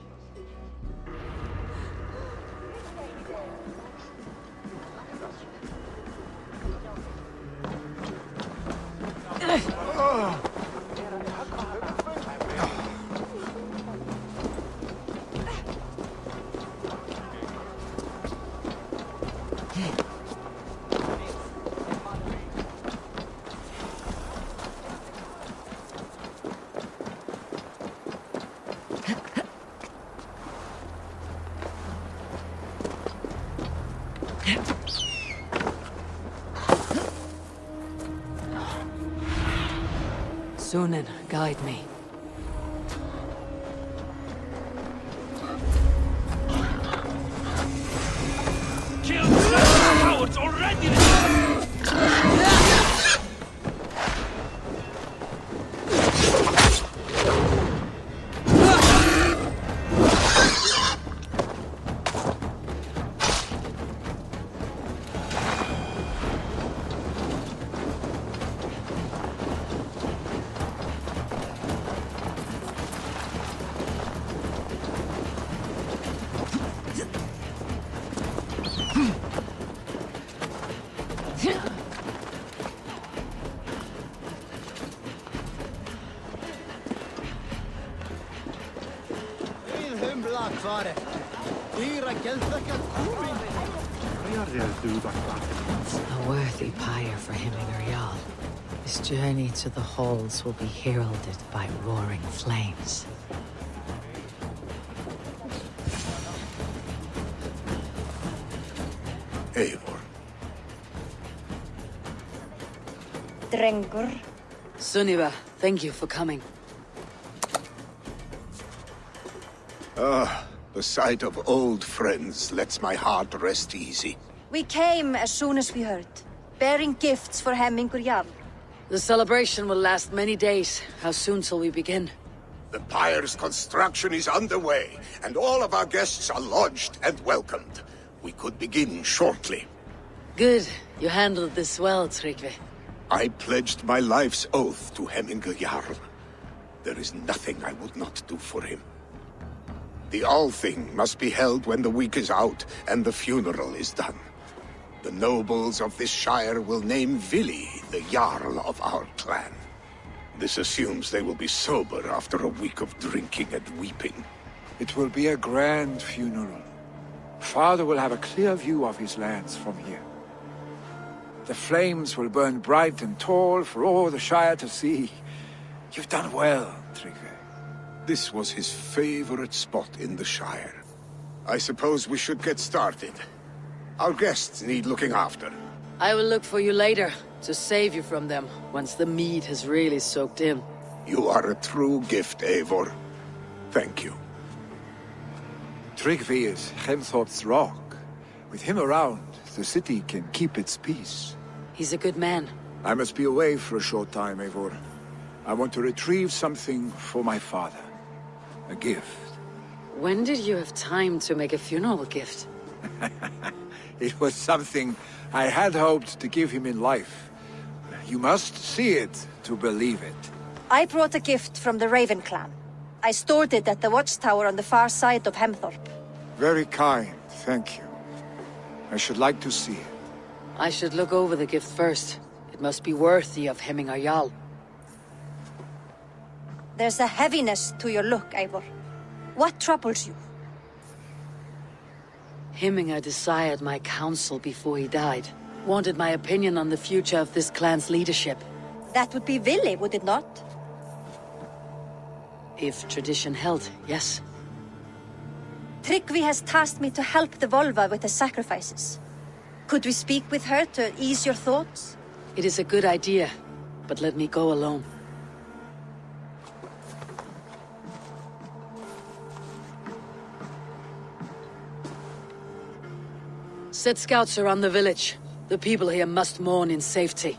Sunan, guide me. Kill the cowards already! A worthy pyre for Hemingr Jarl. His journey to the halls will be heralded by roaring flames. Eivor. Drengur. Sunniva, thank you for coming. The sight of old friends lets my heart rest easy. We came as soon as we heard, bearing gifts for Hemingr Jarl. The celebration will last many days. How soon shall we begin? The pyre's construction is underway, and all of our guests are lodged and welcomed. We could begin shortly. Good. You handled this well, Tryggvi. I pledged my life's oath to Hemingr Jarl. There is nothing I would not do for him. The Althing must be held when the week is out and the funeral is done. The nobles of this shire will name Vili the Jarl of our clan. This assumes they will be sober after a week of drinking and weeping. It will be a grand funeral. Father will have a clear view of his lands from here. The flames will burn bright and tall for all the Shire to see. You've done well, Tryggve. This was his favorite spot in the Shire. I suppose we should get started. Our guests need looking after. I will look for you later, to save you from them, once the mead has really soaked in. You are a true gift, Eivor. Thank you. Tryggve is Hemthorpe's rock. With him around, the city can keep its peace. He's a good man. I must be away for a short time, Eivor. I want to retrieve something for my father. A gift. When did you have time to make a funeral gift? It was something I had hoped to give him in life. You must see it to believe it. I brought a gift from the Raven clan. I stored it at the watchtower on the far side of Hemthorpe. Very kind, thank you. I should like to see it. I should look over the gift first. It must be worthy of Hemmingar Jarl. There's a heaviness to your look, Eivor. What troubles you? Hemmingar desired my counsel before he died. Wanted my opinion on the future of this clan's leadership. That would be Vili, would it not? If tradition held, yes. Tryggve has tasked me to help the Volva with the sacrifices. Could we speak with her to ease your thoughts? It is a good idea, but let me go alone. Set scouts around the village. The people here must mourn in safety.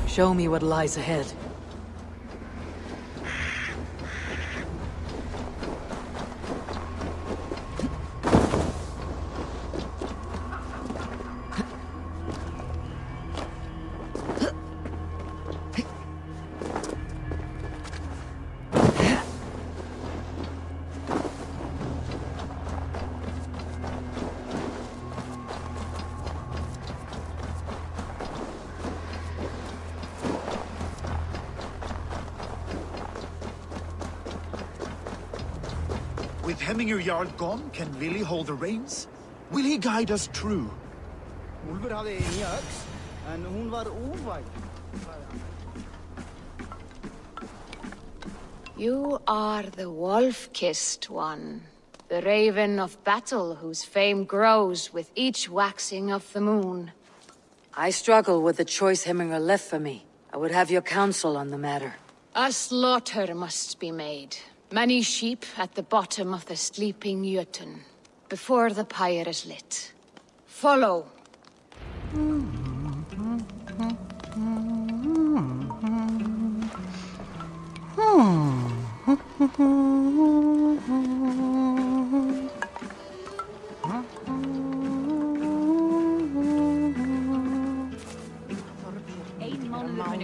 Show me what lies ahead. With Hemmingar Jarl gone, can Vili hold the reins? Will he guide us true? Úlfur hafði nýja öx, en hún var óvæg. You are the wolf-kissed one, the raven of battle whose fame grows with each waxing of the moon. I struggle with the choice Hemmingar left for me. I would have your counsel on the matter. A slaughter must be made. Many sheep at the bottom of the sleeping Jötun, before the pyre is lit. Follow.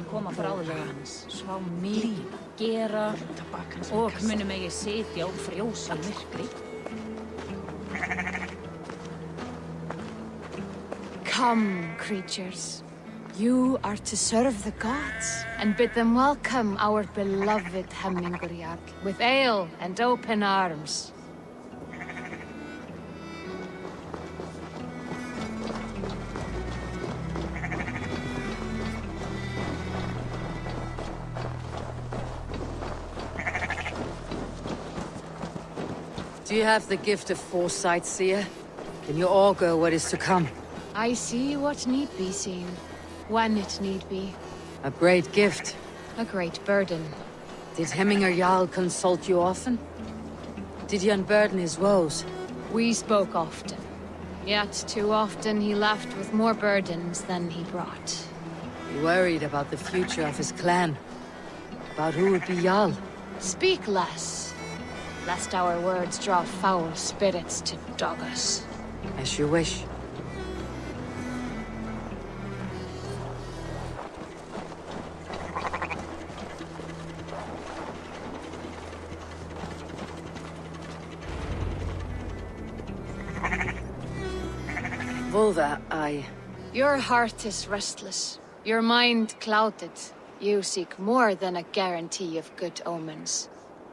muni koma bráðlega. Svá mikið gera og muni megi sitja og frjósa í myrkri. Come, creatures. You are to serve the gods and bid them welcome our beloved Hemmingur Jarl with ale and open arms. Do you have the gift of foresight, seer? Can you augur what is to come? I see what need be seen, when it need be. A great gift. A great burden. Did Hemmingur Jarl consult you often? Did he unburden his woes? We spoke often. Yet too often he left with more burdens than he brought. He worried about the future of his clan. About who would be Jarl. Speak less, lest our words draw foul spirits to dog us. As you wish. Volva, Your heart is restless. Your mind clouded. You seek more than a guarantee of good omens.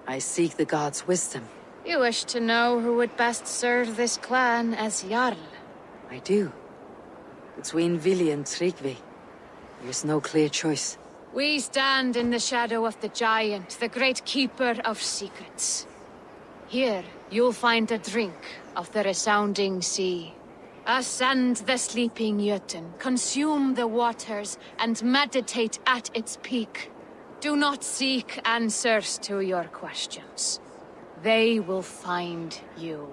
I seek the gods' wisdom. You wish to know who would best serve this clan as Jarl. I do. Between Vili and Tryggvi, there's no clear choice. We stand in the shadow of the giant, the great keeper of secrets. Here, you'll find a drink of the resounding sea. Ascend the sleeping Jötun, consume the waters, and meditate at its peak. Do not seek answers to your questions. They will find you.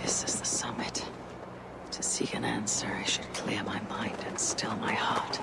This is the summit. To seek an answer, I should clear my mind and still my heart.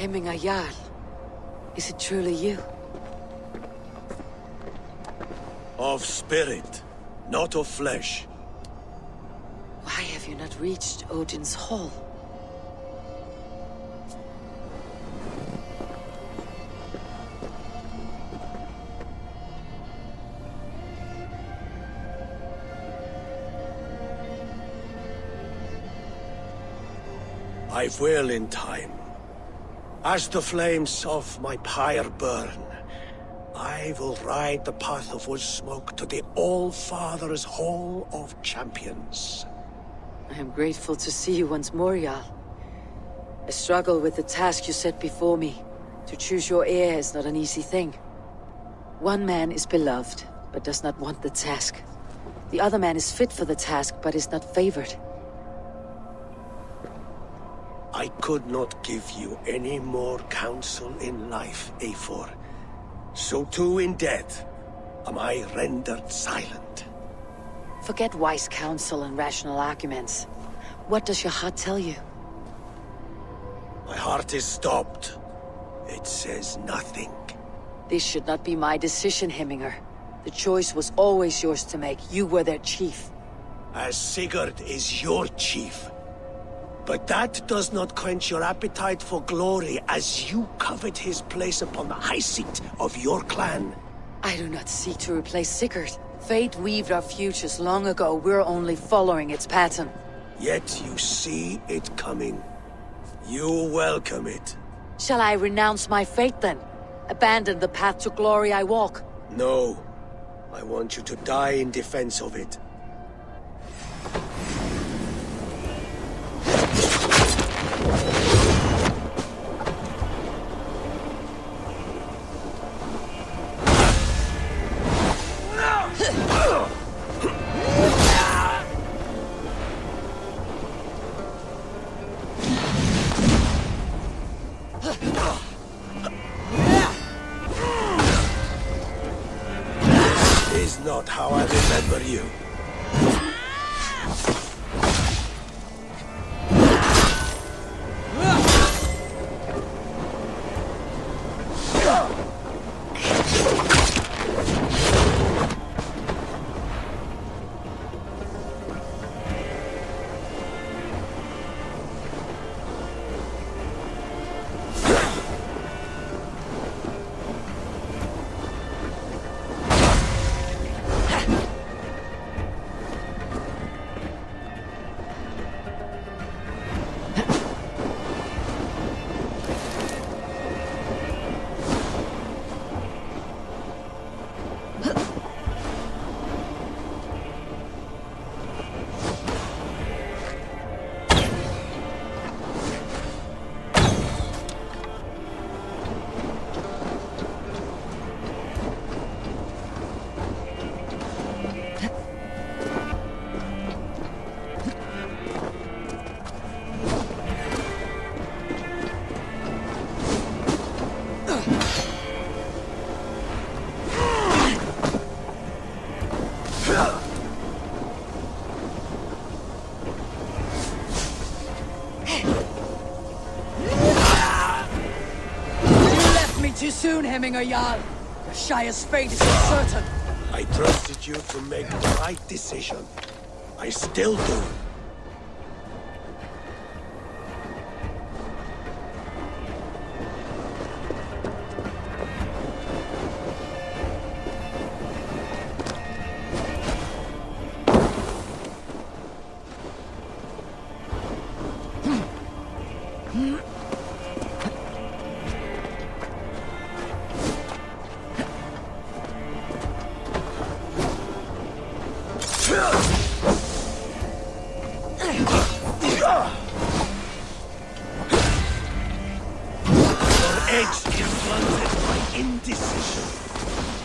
Hemmingur Jarl, is it truly you? Of spirit, not of flesh. Why have you not reached Odin's Hall? I will in time. As the flames of my pyre burn, I will ride the path of Woodsmoke to the All-Father's Hall of Champions. I am grateful to see you once more, Jarl. I struggle with the task you set before me. To choose your heir is not an easy thing. One man is beloved, but does not want the task. The other man is fit for the task, but is not favored. I could not give you any more counsel in life, Eivor. So too in death am I rendered silent. Forget wise counsel and rational arguments. What does your heart tell you? My heart is stopped. It says nothing. This should not be my decision, Hemminger. The choice was always yours to make. You were their chief. As Sigurd is your chief. But that does not quench your appetite for glory as you covet his place upon the high seat of your clan. I do not seek to replace Sigurd. Fate weaved our futures long ago. We're only following its pattern. Yet you see it coming. You welcome it. Shall I renounce my fate then? Abandon the path to glory I walk? No. I want you to die in defense of it. Is not how I remember you. Too soon, Hemminger Jarl. Your Shire's fate is uncertain. I trusted you to make the right decision. I still do.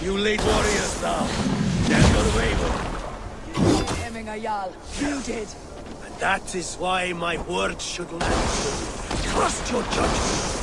You late warriors now. Never waver. Hemminger Jarl, you did. And that is why my words should land true. Trust your judgment.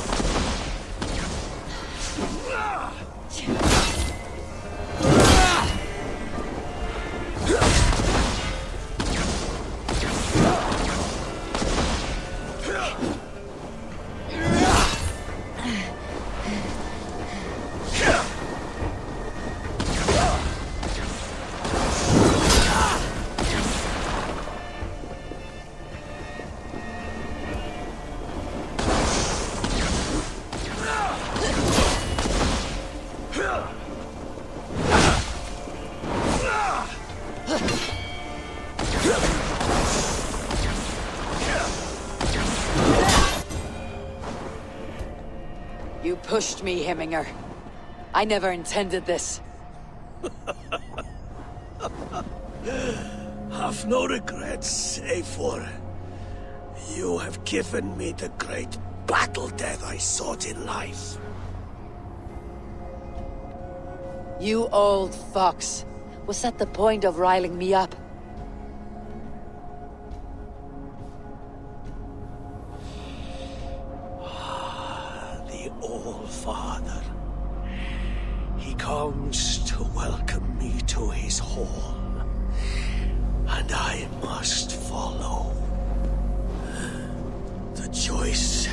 pushed me, Hemminger. I never intended this. Have no regrets, Eivor. You have given me the great battle death I sought in life. You old fox. Was that the point of riling me up? The All-Father. He comes to welcome me to his hall, and I must follow. The choice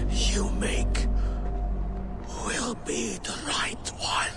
you make will be the right one.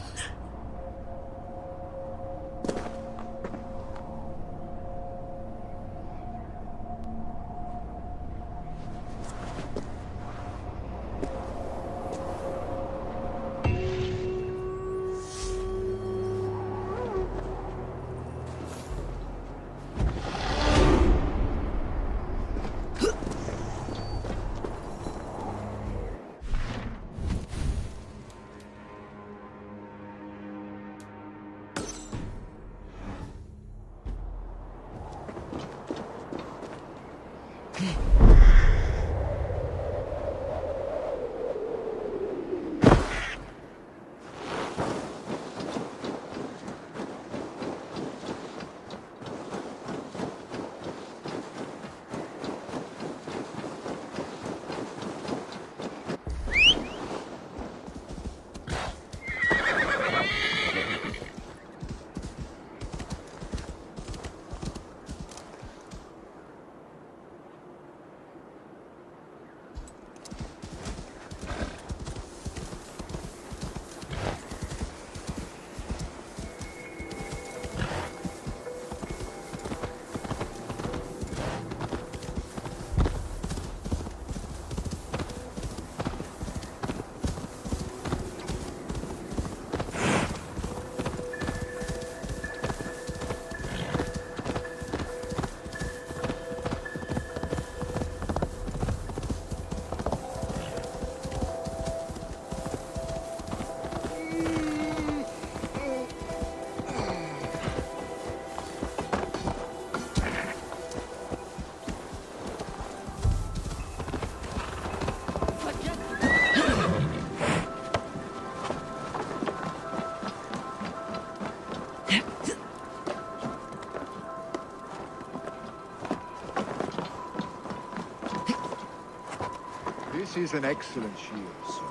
This is an excellent shield, sir.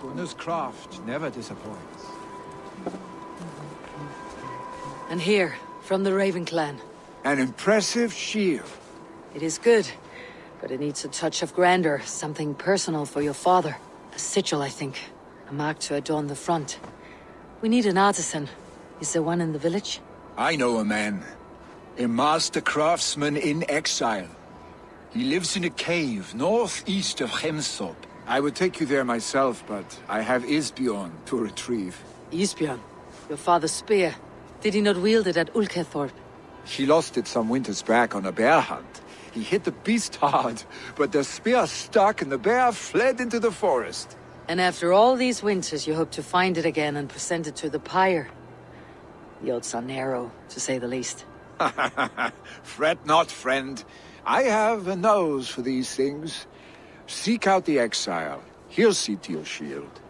Gunnar's craft never disappoints. And here, from the Raven clan. An impressive shield. It is good, but it needs a touch of grandeur, something personal for your father. A sigil, I think. A mark to adorn the front. We need an artisan. Is there one in the village? I know a man. A master craftsman in exile. He lives in a cave northeast of Hemthorpe. I would take you there myself, but I have Isbjorn to retrieve. Isbjorn? Your father's spear. Did he not wield it at Ulkethorpe? He lost it some winters back on a bear hunt. He hit the beast hard, but the spear stuck and the bear fled into the forest. And after all these winters, you hope to find it again and present it to the pyre. The odds are narrow, to say the least. Fret not, friend. I have a nose for these things. Seek out the exile. He'll see to your shield.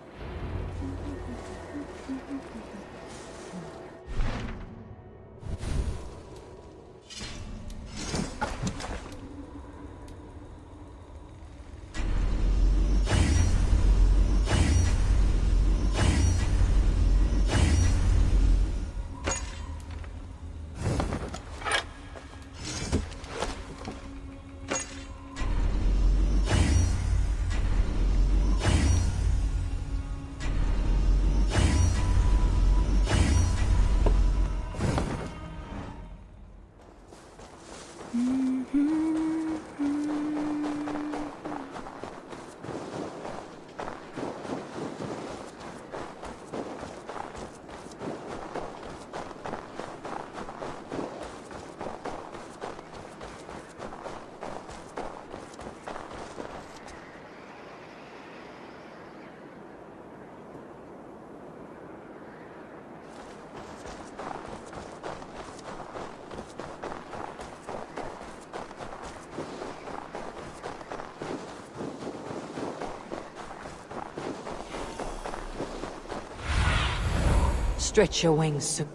Stretch your wings soon.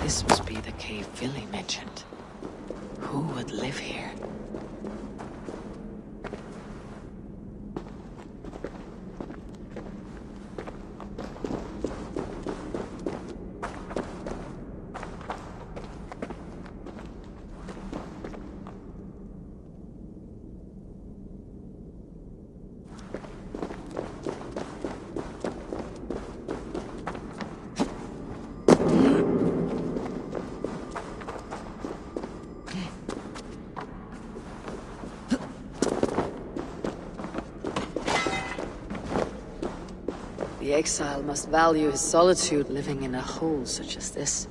This must be the cave Billy mentioned. Who would live here? The exile must value his solitude living in a hole such as this.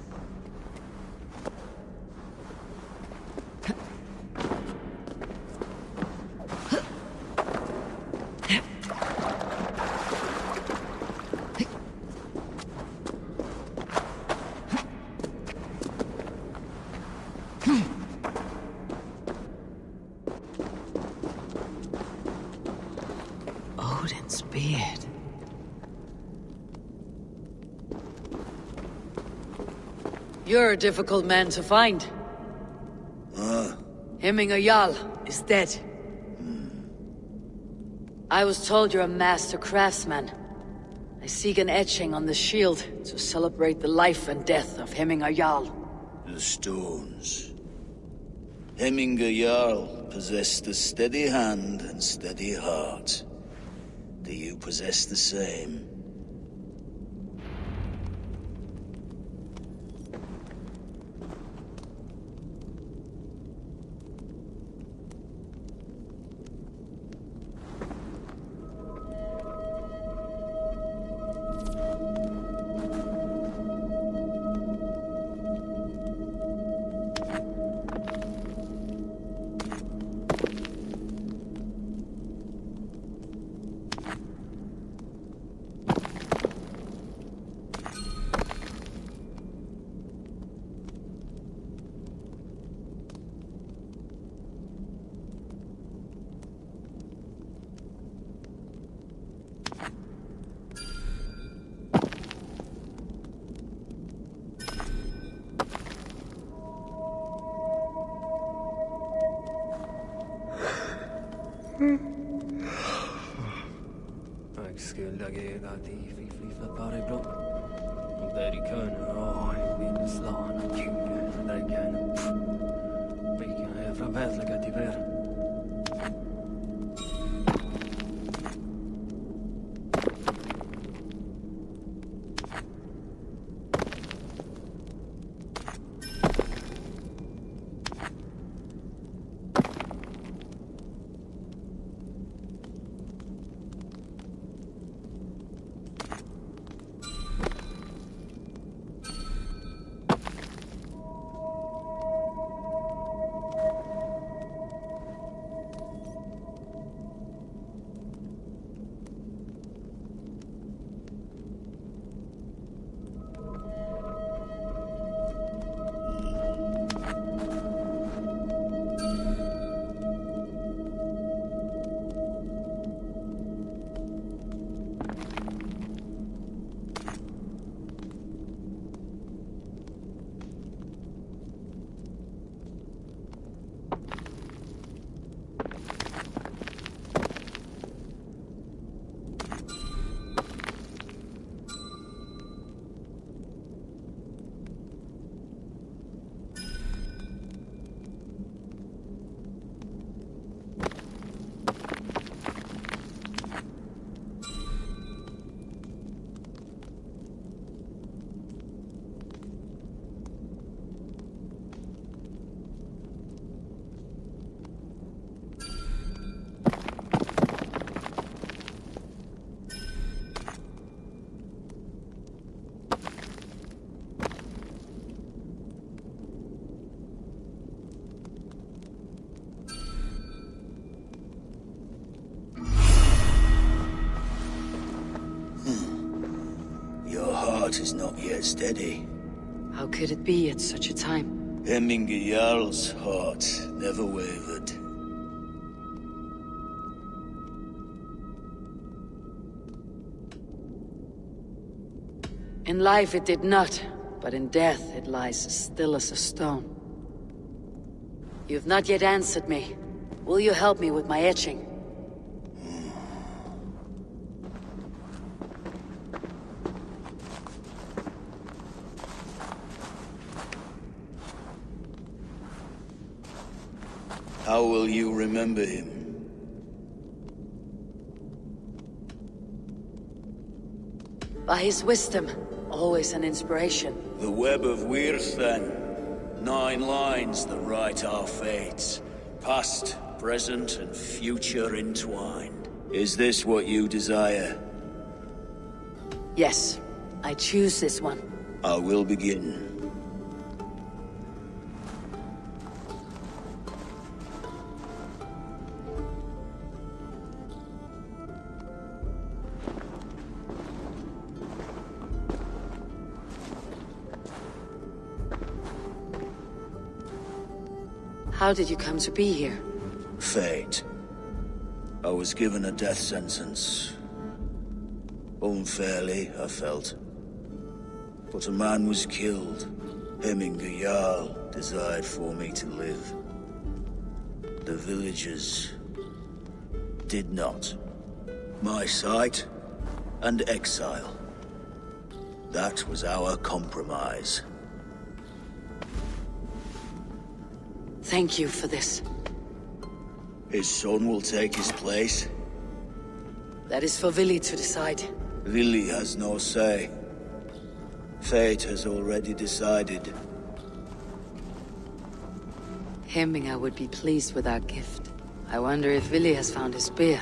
Odin's beard. You're a difficult man to find. Hemminger Jarl is dead. I was told you're a master craftsman. I seek an etching on the shield to celebrate the life and death of Hemminger Jarl. The stones. Hemminger Jarl possessed a steady hand and steady heart. Do you possess the same? Jag skulle gega di fly pare blå. Där i kön och vill slana kul drägen. Vilken är från väsliga till ver. Your heart is not yet steady. How could it be at such a time? Hemminger Jarl's heart never wavered. In life it did not, but in death it lies as still as a stone. You've not yet answered me. Will you help me with my etching? How will you remember him? By his wisdom, always an inspiration. The web of Wirth, then. 9 lines that write our fates. Past, present, and future entwined. Is this what you desire? Yes, I choose this one. I will begin. How did you come to be here? Fate. I was given a death sentence. Unfairly, I felt. But a man was killed. Hemminger Jarl desired for me to live. The villagers did not. My sight and exile. That was our compromise. Thank you for this. His son will take his place. That is for Vili to decide. Vili has no say. Fate has already decided. Hemminger would be pleased with our gift. I wonder if Vili has found his spear.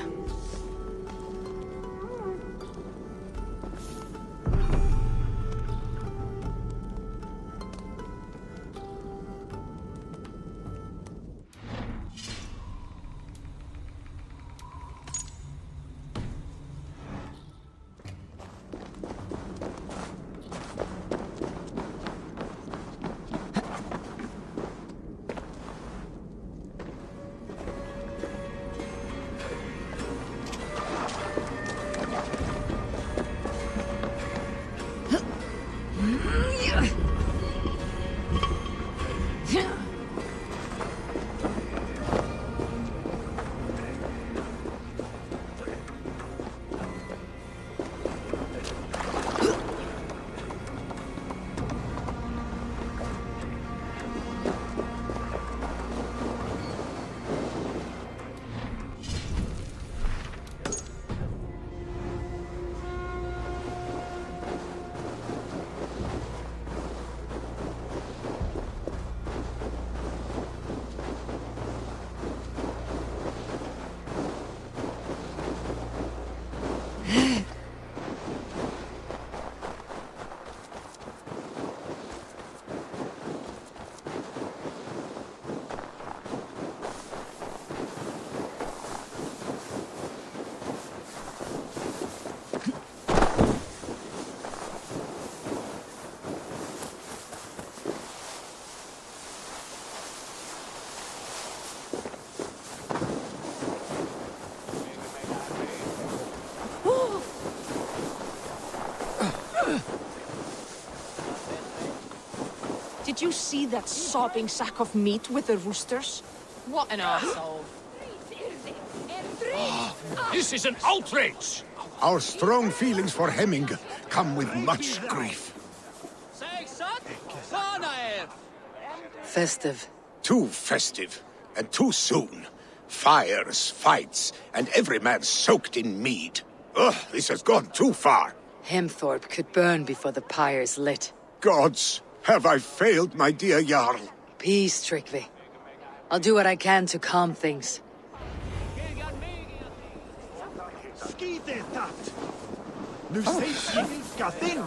Did you see that sobbing sack of meat with the roosters? What an arsehole. This is an outrage! Our strong feelings for Hemming come with much grief. Festive. Too festive, and too soon. Fires, fights, and every man soaked in mead. Ugh, this has gone too far. Hemthorpe could burn before the pyre's lit. Gods, have I failed, my dear Jarl? Peace, Tryggvi. I'll do what I can to calm things. Nu sägs vilka ting!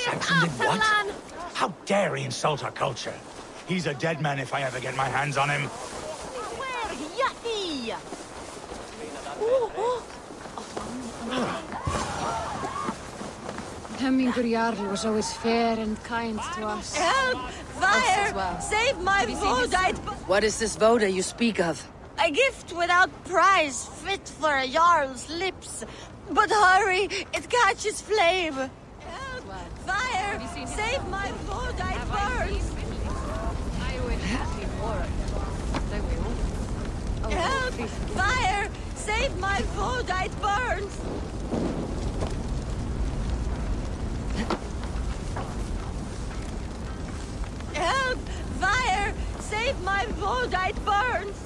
Saxon did what? How dare he insult our culture? He's a dead man if I ever get my hands on him. Hemmingur Jarl was always fair and kind to us. Help! Fire! Save my Vodite! What is this Voda you speak of? A gift without price, fit for a Jarl's lips. But hurry, it catches flame. Help! Fire! Save my Vodite burns! I wish he wore it. Help! Fire! Save my Vodite burns! Help! Fire! Save my Vodite burns!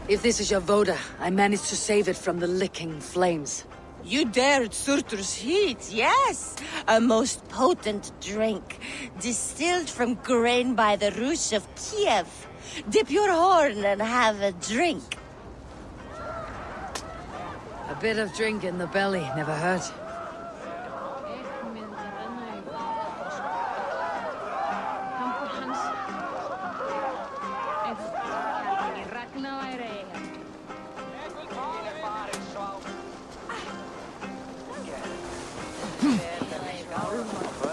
If this is your Voda, I managed to save it from the licking flames. You dared Surtur's heat, yes! A most potent drink, distilled from grain by the Rus of Kiev. Dip your horn and have a drink. A bit of drink in the belly never hurt.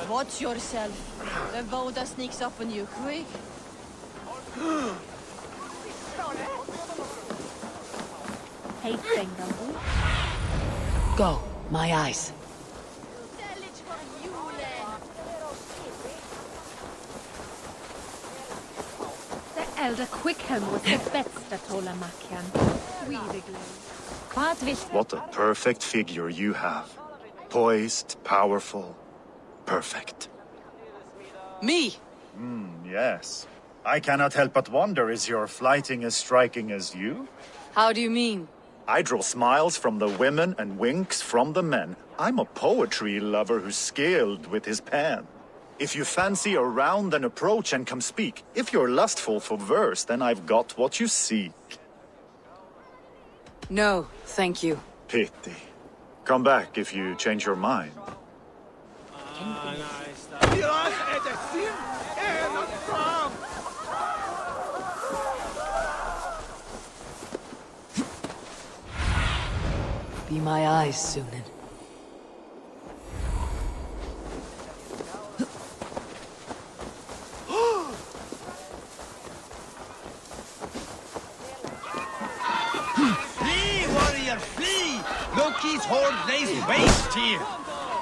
Watch yourself. The Voda sneaks up on you quick. Hey, Go, my eyes. The elder Quickham was the bästa Tolamakian. What a perfect figure you have. Poised, powerful, perfect. Me? Yes. I cannot help but wonder, is your flighting as striking as you? How do you mean? I draw smiles from the women and winks from the men. I'm a poetry lover who's skilled with his pen. If you fancy a round, then approach and come speak. If you're lustful for verse, then I've got what you seek. No, thank you. Pity. Come back if you change your mind. Be my eyes, Sunan. Flee, warrior, flee! Loki's horde lays waste here.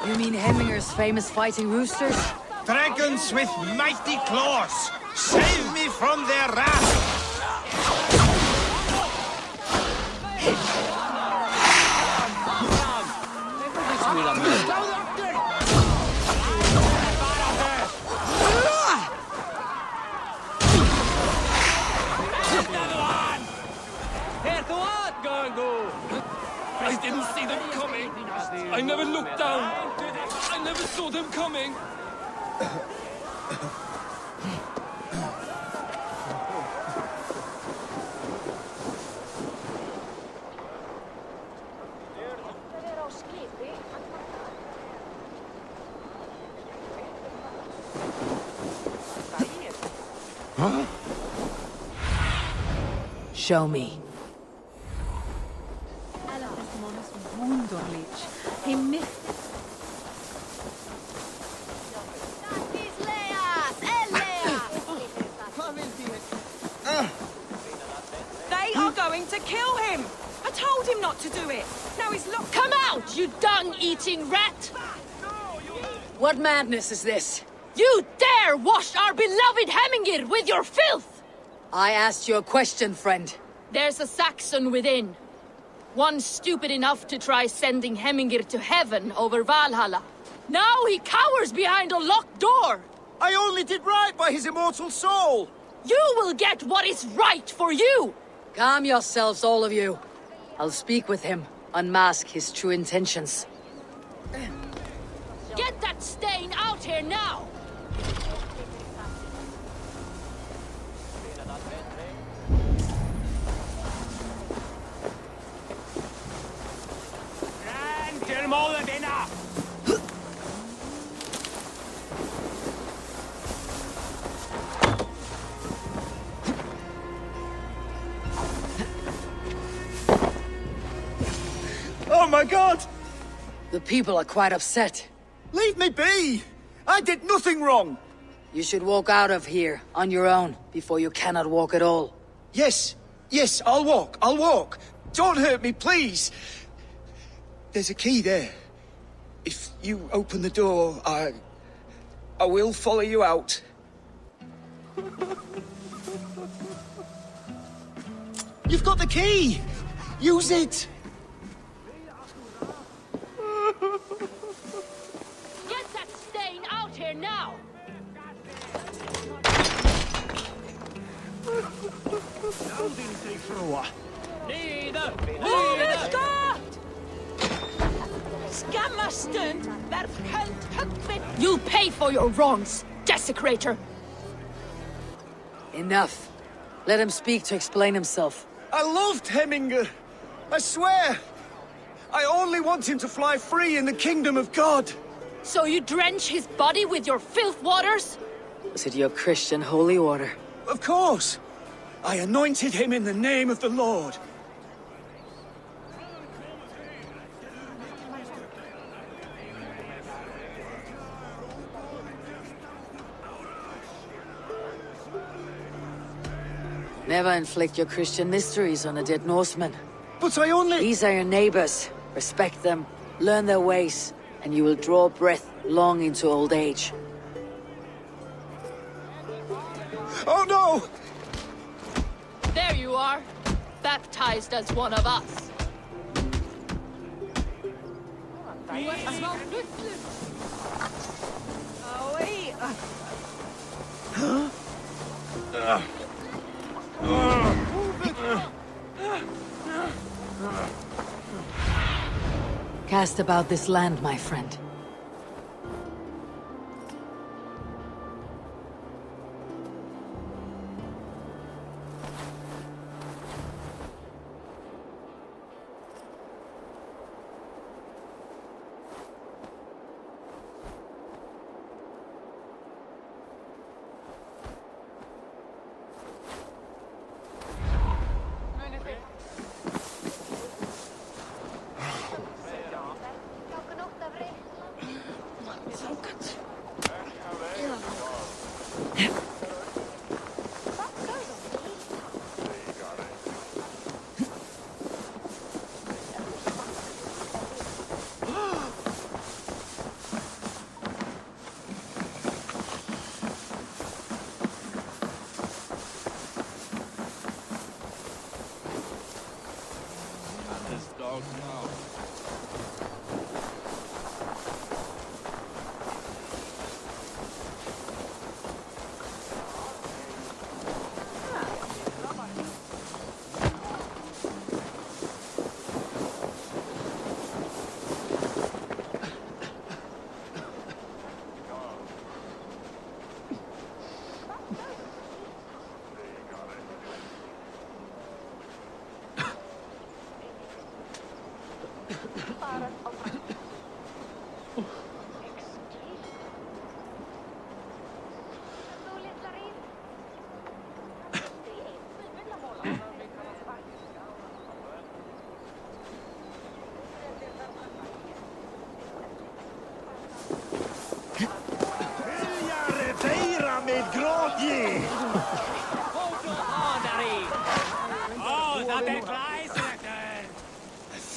You mean Hemminger's famous fighting roosters? Dragons with mighty claws! Save me from their wrath! I didn't see them coming. I never looked down. I never saw them coming. Huh? Show me. He missed. They are going to kill him! I told him not to do it! Now he's locked. Come out, you dung-eating rat! What madness is this? You dare wash our beloved Hemmingir with your filth! I asked you a question, friend. There's a Saxon within. One stupid enough to try sending Hemmingir to heaven over Valhalla. Now he cowers behind a locked door! I only did right by his immortal soul! You will get what is right for you! Calm yourselves, all of you. I'll speak with him, unmask his true intentions. Get that stain out here now! Til målet vinder! my god! The people are quite upset. Leave me be! I did nothing wrong! You should walk out of here on your own before you cannot walk at all. Yes, yes, I'll walk. Don't hurt me, please! There's a key there. If you open the door, I will follow you out. You've got the key! Use it! Get that stain out here now! You'll pay for your wrongs, desecrator! Enough. Let him speak to explain himself. I loved Heminger. I swear. I only want him to fly free in the kingdom of God. So you drench his body with your filth waters? Was it your Christian holy order? Of course. I anointed him in the name of the Lord. Never inflict your Christian mysteries on a dead Norseman. But I only... These are your neighbors. Respect them, learn their ways, and you will draw breath long into old age. Oh no! There you are, baptized as one of us. Cast about this land, my friend.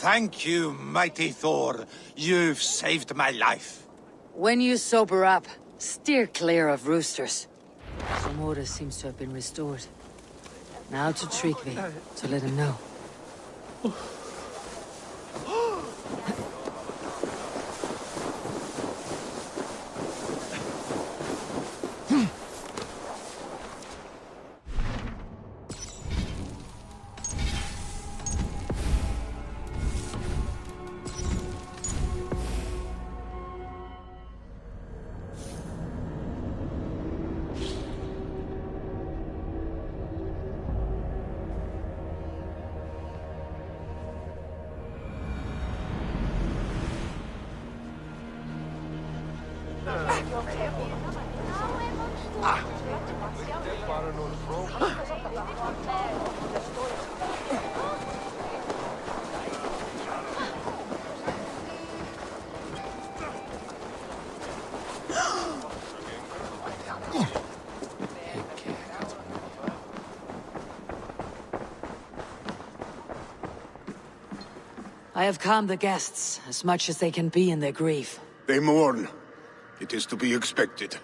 Thank you, mighty Thor. You've saved my life. When you sober up, steer clear of roosters. Some order seems to have been restored. Now to Tryggvi, to let him know. I have calmed the guests as much as they can be in their grief. They mourn. It is to be expected.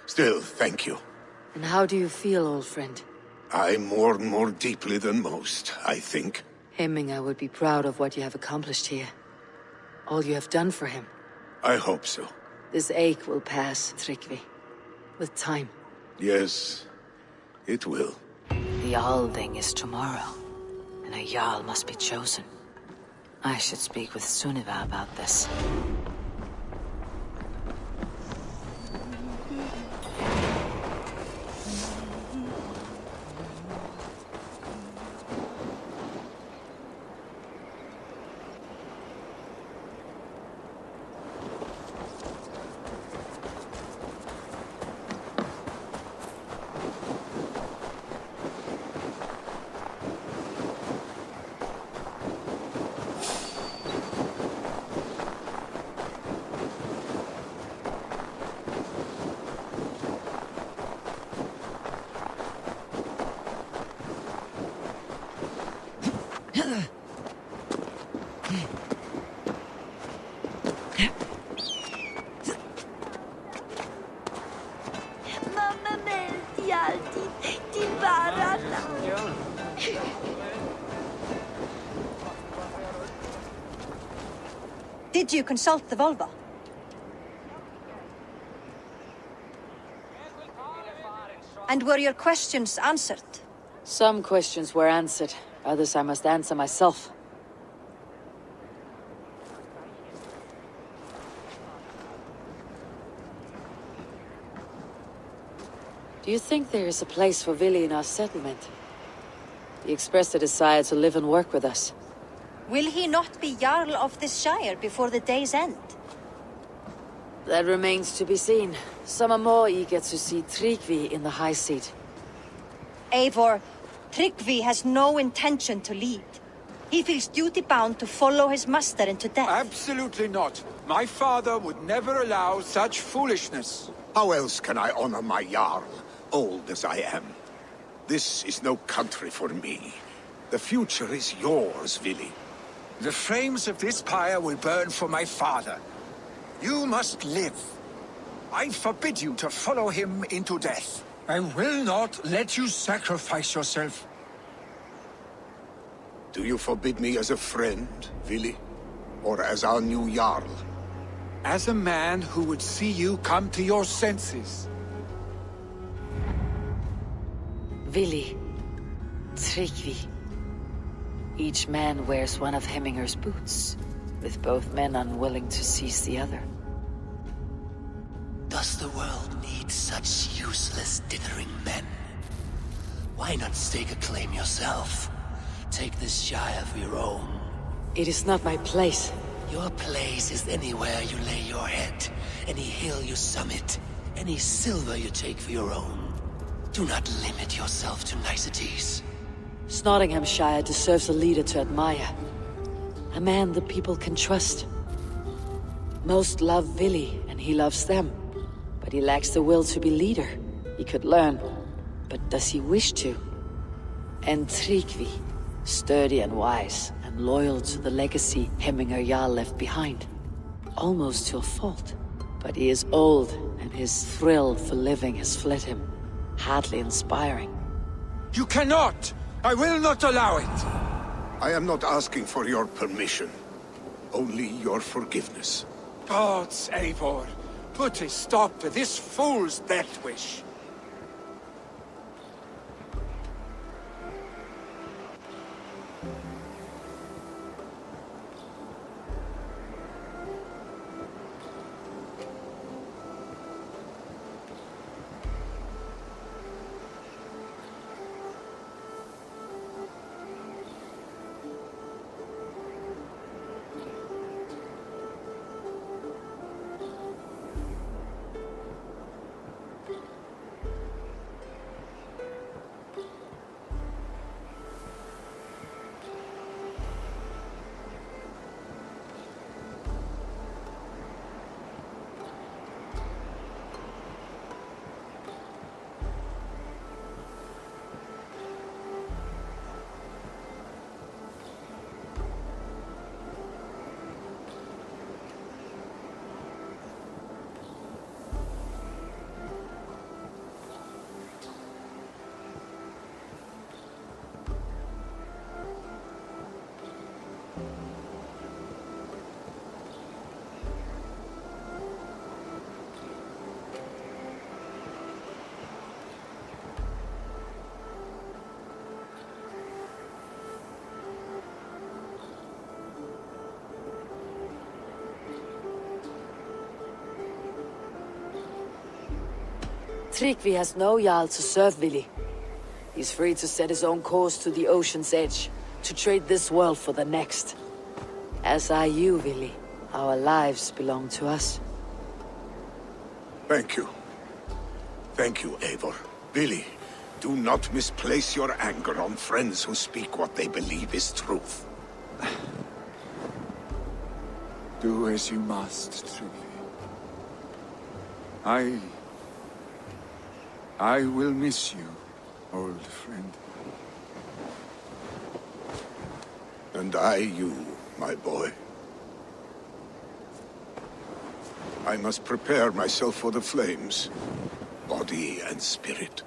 Still, thank you. And how do you feel, old friend? I mourn more deeply than most, I think. Hemminger would be proud of what you have accomplished here. All you have done for him. I hope so. This ache will pass, Tryggvi. With time. Yes, it will. The Alding is tomorrow, and a Jarl must be chosen. I should speak with Sunniva about this. Mamma meldi alltid till varannan. Did you consult the Volva? And were your questions answered? Some questions were answered, others I must answer myself. Do you think there is a place for Vili in our settlement? He expressed a desire to live and work with us. Will he not be Jarl of this Shire before the day's end? That remains to be seen. Some are more eager to see Tryggvi in the high seat. Eivor, Tryggvi has no intention to lead. He feels duty-bound to follow his master into death. Absolutely not. My father would never allow such foolishness. How else can I honor my Jarl, old as I am? This is no country for me. The future is yours, Vili. The flames of this pyre will burn for my father. You must live. I forbid you to follow him into death. I will not let you sacrifice yourself. Do you forbid me as a friend, Vili? Or as our new Jarl? As a man who would see you come to your senses. Vili, Tryggvi. Each man wears one of Hemminger's boots, with both men unwilling to seize the other. Does the world need such useless, dithering men? Why not stake a claim yourself? Take this Shire for your own. It is not my place. Your place is anywhere you lay your head, any hill you summit, any silver you take for your own. Do not limit yourself to niceties. Nottinghamshire deserves a leader to admire. A man the people can trust. Most love Vili, and he loves them. But he lacks the will to be leader. He could learn, but does he wish to? And Tryggvi, sturdy and wise, and loyal to the legacy Hemminger Jarl left behind. Almost to a fault. But he is old, and his thrill for living has fled him. Hardly inspiring. You cannot! I will not allow it! I am not asking for your permission. Only your forgiveness. Gods, Eivor, put a stop to this fool's death wish. Tryggvi has no Jarl to serve Vili. He's free to set his own course to the ocean's edge, to trade this world for the next. As are you, Vili. Our lives belong to us. Thank you. Thank you, Eivor. Vili, do not misplace your anger on friends who speak what they believe is truth. Do as you must, Tryggvi. I will miss you, old friend. And I you, my boy. I must prepare myself for the flames, body and spirit.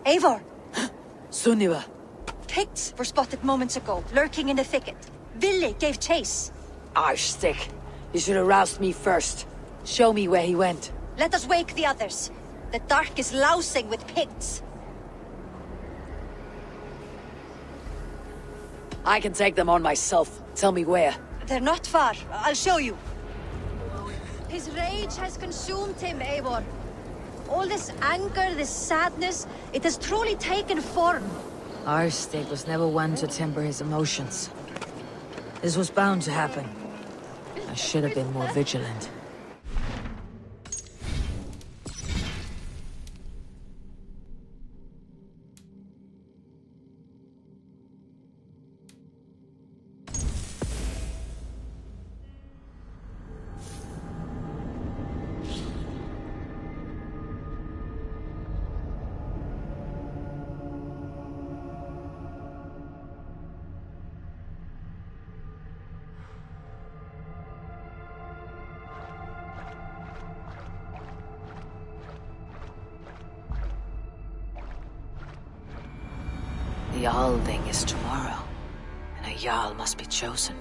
Eivor! Sunniva! Picts were spotted moments ago, lurking in the thicket. Vili gave chase. Arstick! You should have roused me first. Show me where he went. Let us wake the others. The dark is lousing with Picts. I can take them on myself. Tell me where. They're not far. I'll show you. His rage has consumed him, Eivor. All this anger, this sadness, it has truly taken form. Arstick was never one to temper his emotions. This was bound to happen. I should have been more vigilant. The Jarlding is tomorrow, and a Jarl must be chosen.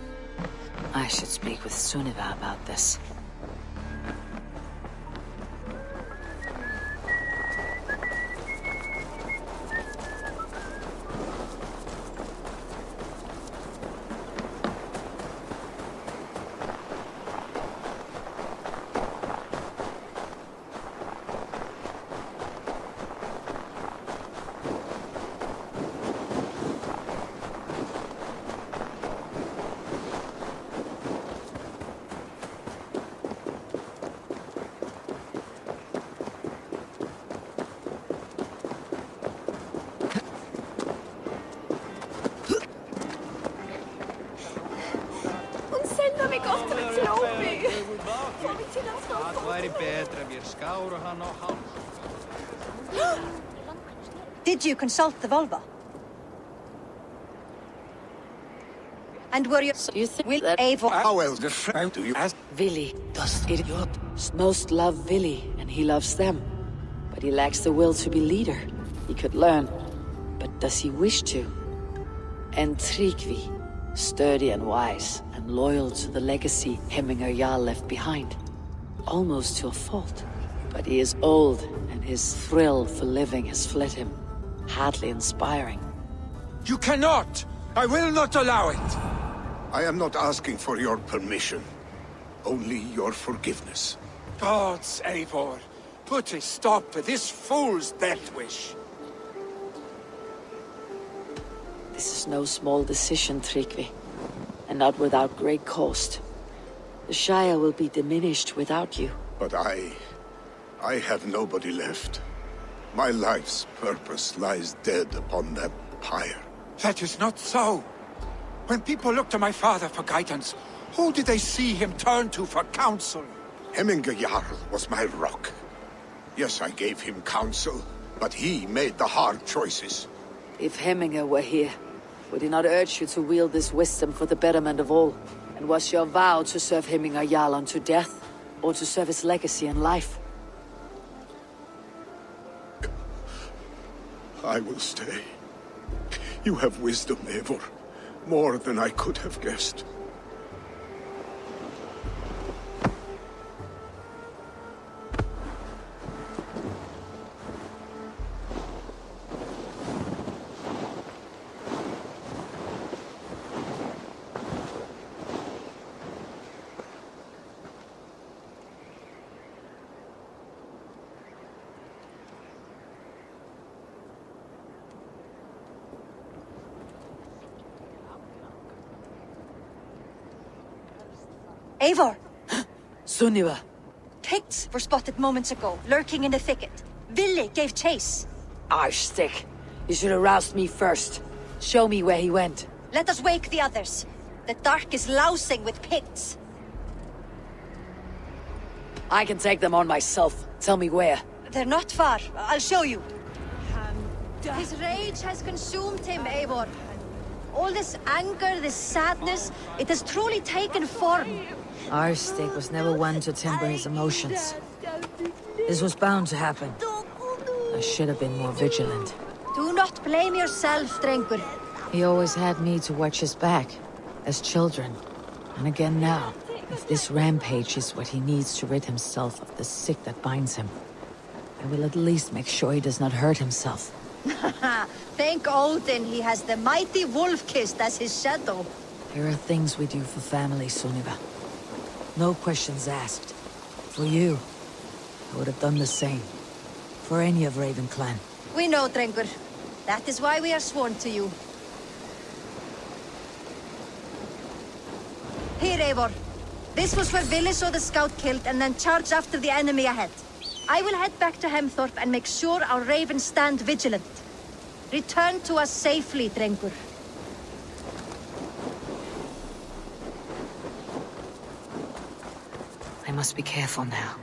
I should speak with Sunniva about this. Did you consult the Volva? And were you... You think will that Eivor... How else do you ask? Vili does it? Most love Vili, and he loves them. But he lacks the will to be leader. He could learn, but does he wish to? And Tryggvi, sturdy and wise, and loyal to the legacy Hemminger Jarl left behind. Almost to a fault. But he is old, and his thrill for living has fled him. Hardly inspiring. You cannot! I will not allow it! I am not asking for your permission. Only your forgiveness. Gods, Eivor, put a stop to this fool's death wish. This is no small decision, Tryggvi. And not without great cost. The Shire will be diminished without you. But I have nobody left. My life's purpose lies dead upon that pyre. That is not so. When people look to my father for guidance, who did they see him turn to for counsel? Hemminger Jarl was my rock. Yes, I gave him counsel, but he made the hard choices. If Hemminger were here, would he not urge you to wield this wisdom for the betterment of all? And was your vow to serve Hemminger Jarl unto death, or to serve his legacy in life? I will stay. You have wisdom, Eivor. More than I could have guessed. Eivor! Sunniva! Picts were spotted moments ago, lurking in the thicket. Vili gave chase. Arstick! You should have roused me first. Show me where he went. Let us wake the others. The dark is lousing with Picts. I can take them on myself. Tell me where. They're not far. I'll show you. His rage has consumed him, Eivor. All this anger, this sadness, it has truly taken form. Arstick was never one to temper his emotions. This was bound to happen. I should have been more vigilant. Do not blame yourself, Drengur. He always had me to watch his back, as children. And again now, if this rampage is what he needs to rid himself of the sick that binds him, I will at least make sure he does not hurt himself. Thank Odin he has the mighty Wolf-Kissed as his shadow. There are things we do for family, Sunniva. No questions asked. For you, I would have done the same. For any of Raven Clan. We know, Drengur. That is why we are sworn to you. Here, Eivor. This was where Vili saw the scout killed and then charged after the enemy ahead. I will head back to Hemthorpe and make sure our ravens stand vigilant. Return to us safely, Drengur. I must be careful now.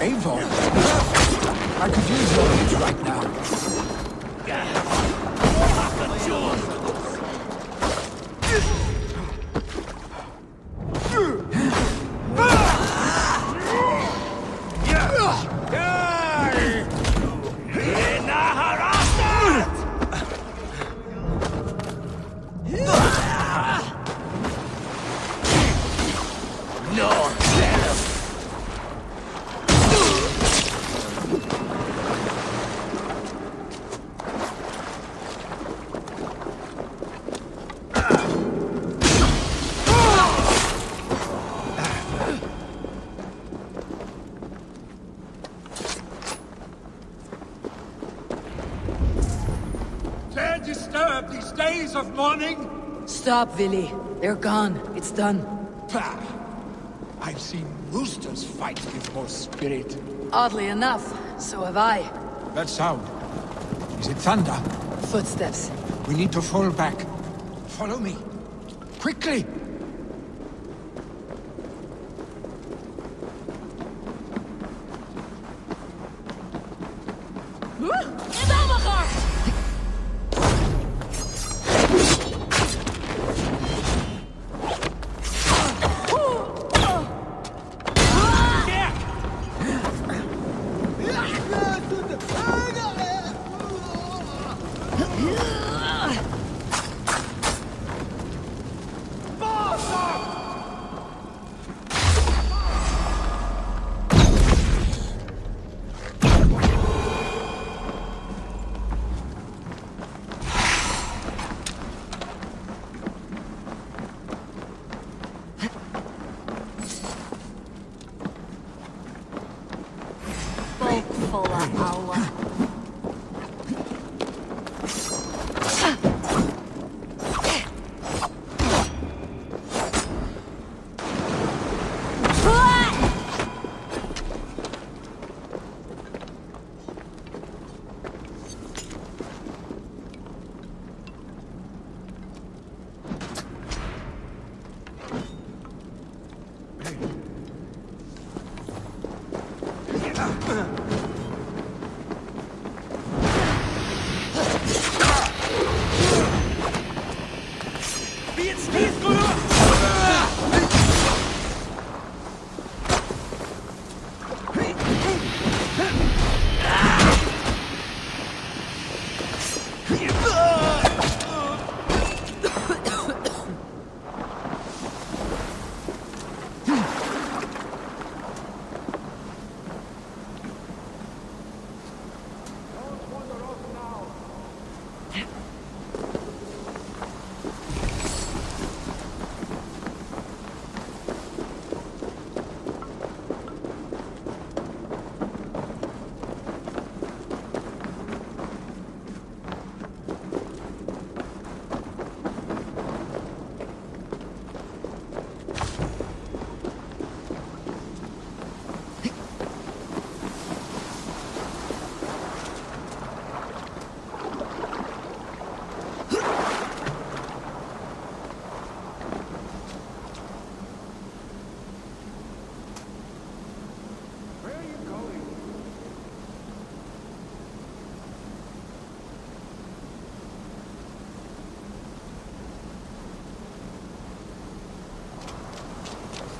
Eivor! I could use your aid right now. No! days of mourning? Stop, Villy. They're gone. It's done. Pah! I've seen roosters fight with more spirit. Oddly enough, so have I. That sound. Is it thunder? Footsteps. We need to fall back. Follow me. Quickly!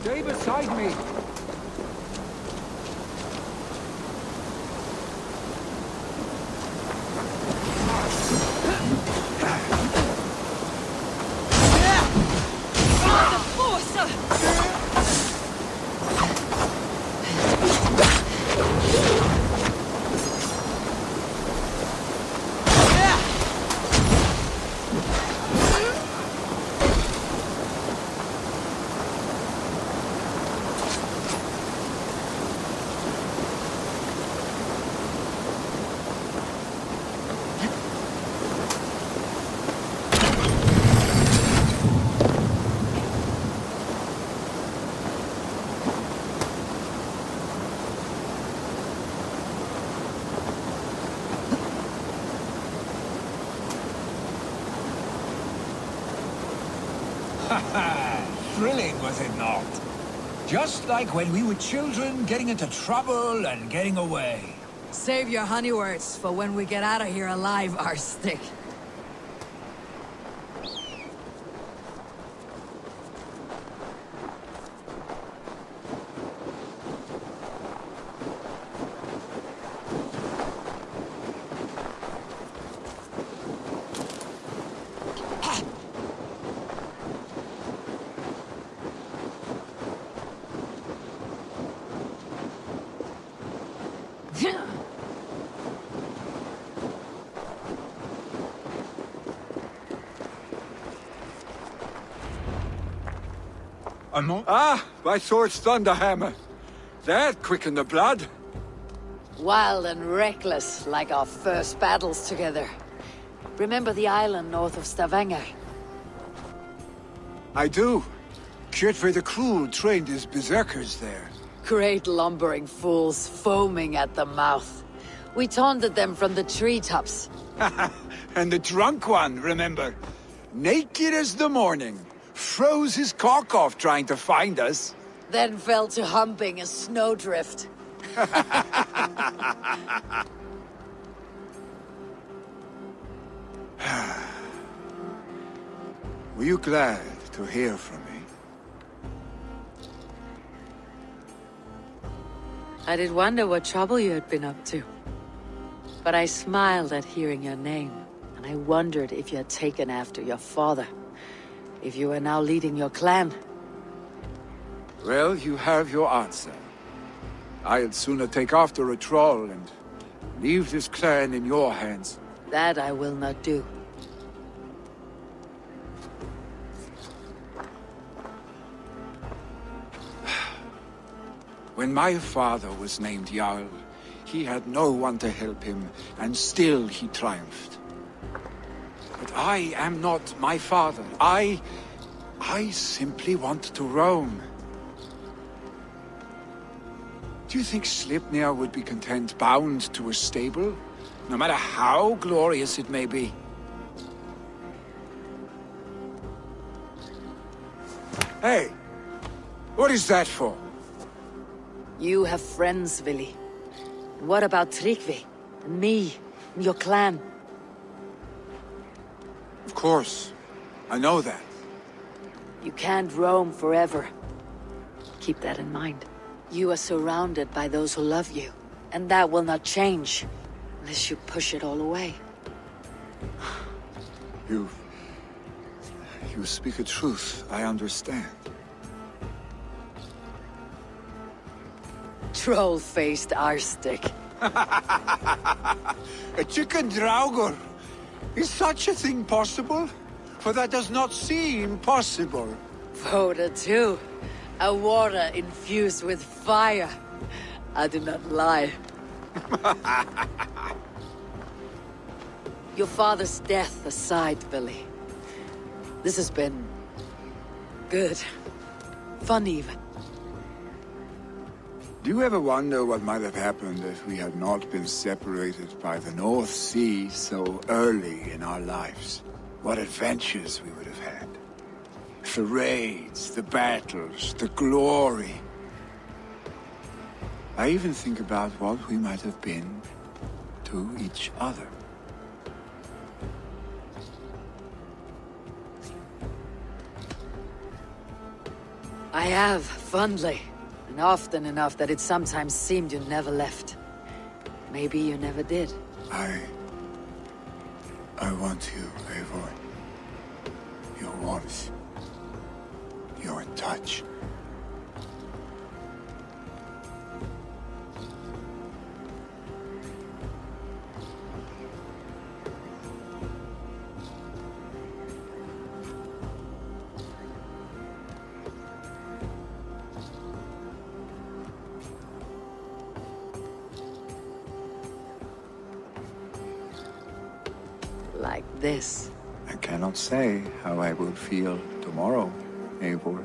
Stay beside me. Thrilling, was it not? Just like when we were children, getting into trouble and getting away. Save your honey words for when we get out of here alive, Arstick. Ah, my sword's thunderhammer. That quickened the blood. Wild and reckless, like our first battles together. Remember the island north of Stavanger? I do. Kjotve the Cruel trained his berserkers there. Great lumbering fools, foaming at the mouth. We taunted them from the treetops. And the drunk one, remember? Naked as the morning. Froze his cock off trying to find us. Then fell to humping a snowdrift. Were you glad to hear from me? I did wonder what trouble you had been up to. But I smiled at hearing your name, and I wondered if you had taken after your father. If you were now leading your clan. Well, you have your answer. I'd sooner take after a troll and leave this clan in your hands. That I will not do. When my father was named Jarl, he had no one to help him, and still he triumphed. But I am not my father. I simply want to roam. Do you think Sleipnir would be content bound to a stable, no matter how glorious it may be? Hey! What is that for? You have friends, Vili. And what about Tryggvi? And me? And your clan? Of course. I know that. You can't roam forever. Keep that in mind. You are surrounded by those who love you. And that will not change. Unless you push it all away. You speak a truth, I understand. Troll-faced arstick. A chicken draugr! Is such a thing possible? For that does not seem possible. Voda too. A water infused with fire. I do not lie. Your father's death aside, Vili. This has been... good. Fun even. Do you ever wonder what might have happened if we had not been separated by the North Sea so early in our lives? What adventures we would have had. The raids, the battles, the glory. I even think about what we might have been to each other. I have, fondly. And often enough that it sometimes seemed you never left. Maybe you never did. I want you, Eivor. Your warmth. Your touch. Like this. I cannot say how I will feel tomorrow, Eivor.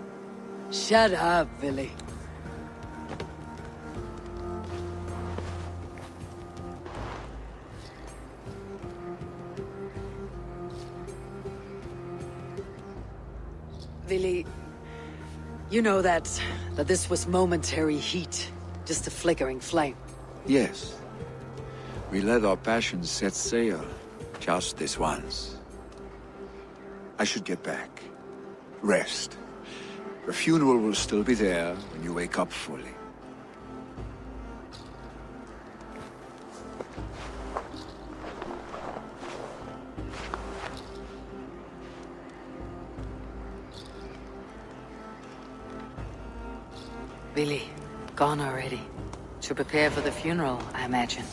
Shut up, Vili. Vili, you know that this was momentary heat, just a flickering flame. Yes. We let our passions set sail, just this once. I should get back. Rest. The funeral will still be there when you wake up fully. Vili, gone already. To prepare for the funeral, I imagine.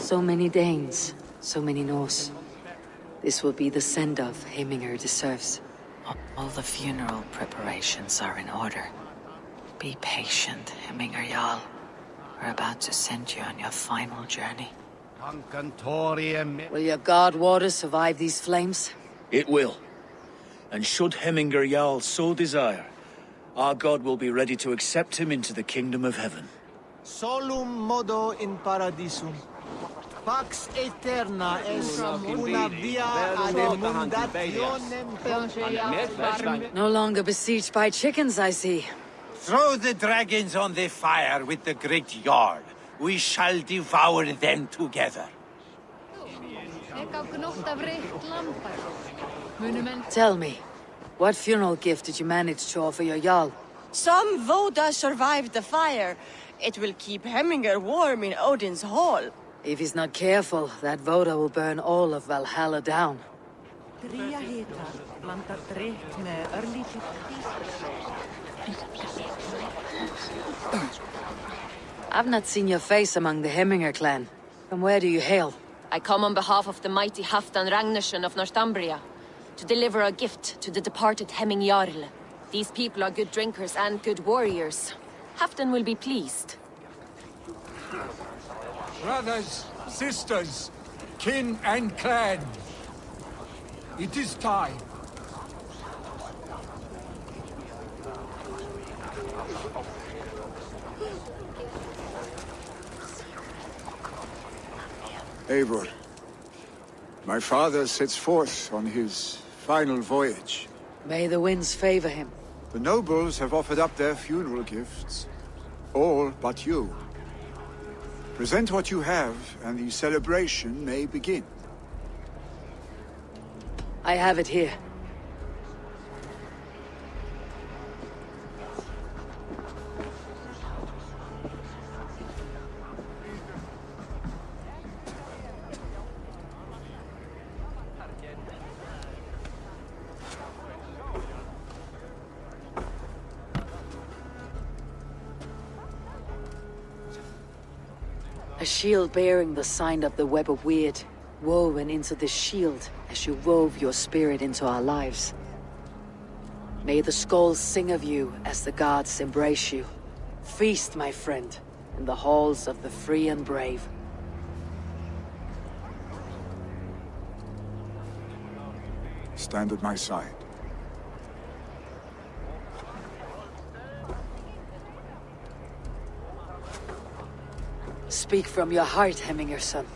So many Danes, so many Norse. This will be the send-off Heminger deserves. All the funeral preparations are in order. Be patient, Heminger Jarl. We're about to send you on your final journey. Will your god water survive these flames? It will. And should Heminger Jarl so desire, our god will be ready to accept him into the kingdom of heaven. Solum modo in paradisum. Pax eterna es una via ad emundationem. No longer besieged by chickens, I see. Throw the dragons on the fire with the great Jarl. We shall devour them together. Tell me, what funeral gift did you manage to offer your Jarl? Some Voda survived the fire. It will keep Heminger warm in Odin's hall. If he's not careful, that Voda will burn all of Valhalla down. I've not seen your face among the Heminger clan. From where do you hail? I come on behalf of the mighty Halfdan Ragnarsson of Northumbria to deliver a gift to the departed Hemming Jarl. These people are good drinkers and good warriors. Halfdan will be pleased. Brothers, sisters, kin and clan. It is time. Eivor, my father sets forth on his final voyage. May the winds favor him. The nobles have offered up their funeral gifts. All but you. Present what you have, and the celebration may begin. I have it here. A shield bearing the sign of the Web of Weird, woven into the shield as you wove your spirit into our lives. May the skulls sing of you as the gods embrace you. Feast, my friend, in the halls of the free and brave. Stand at my side. Speak from your heart, Heminger son.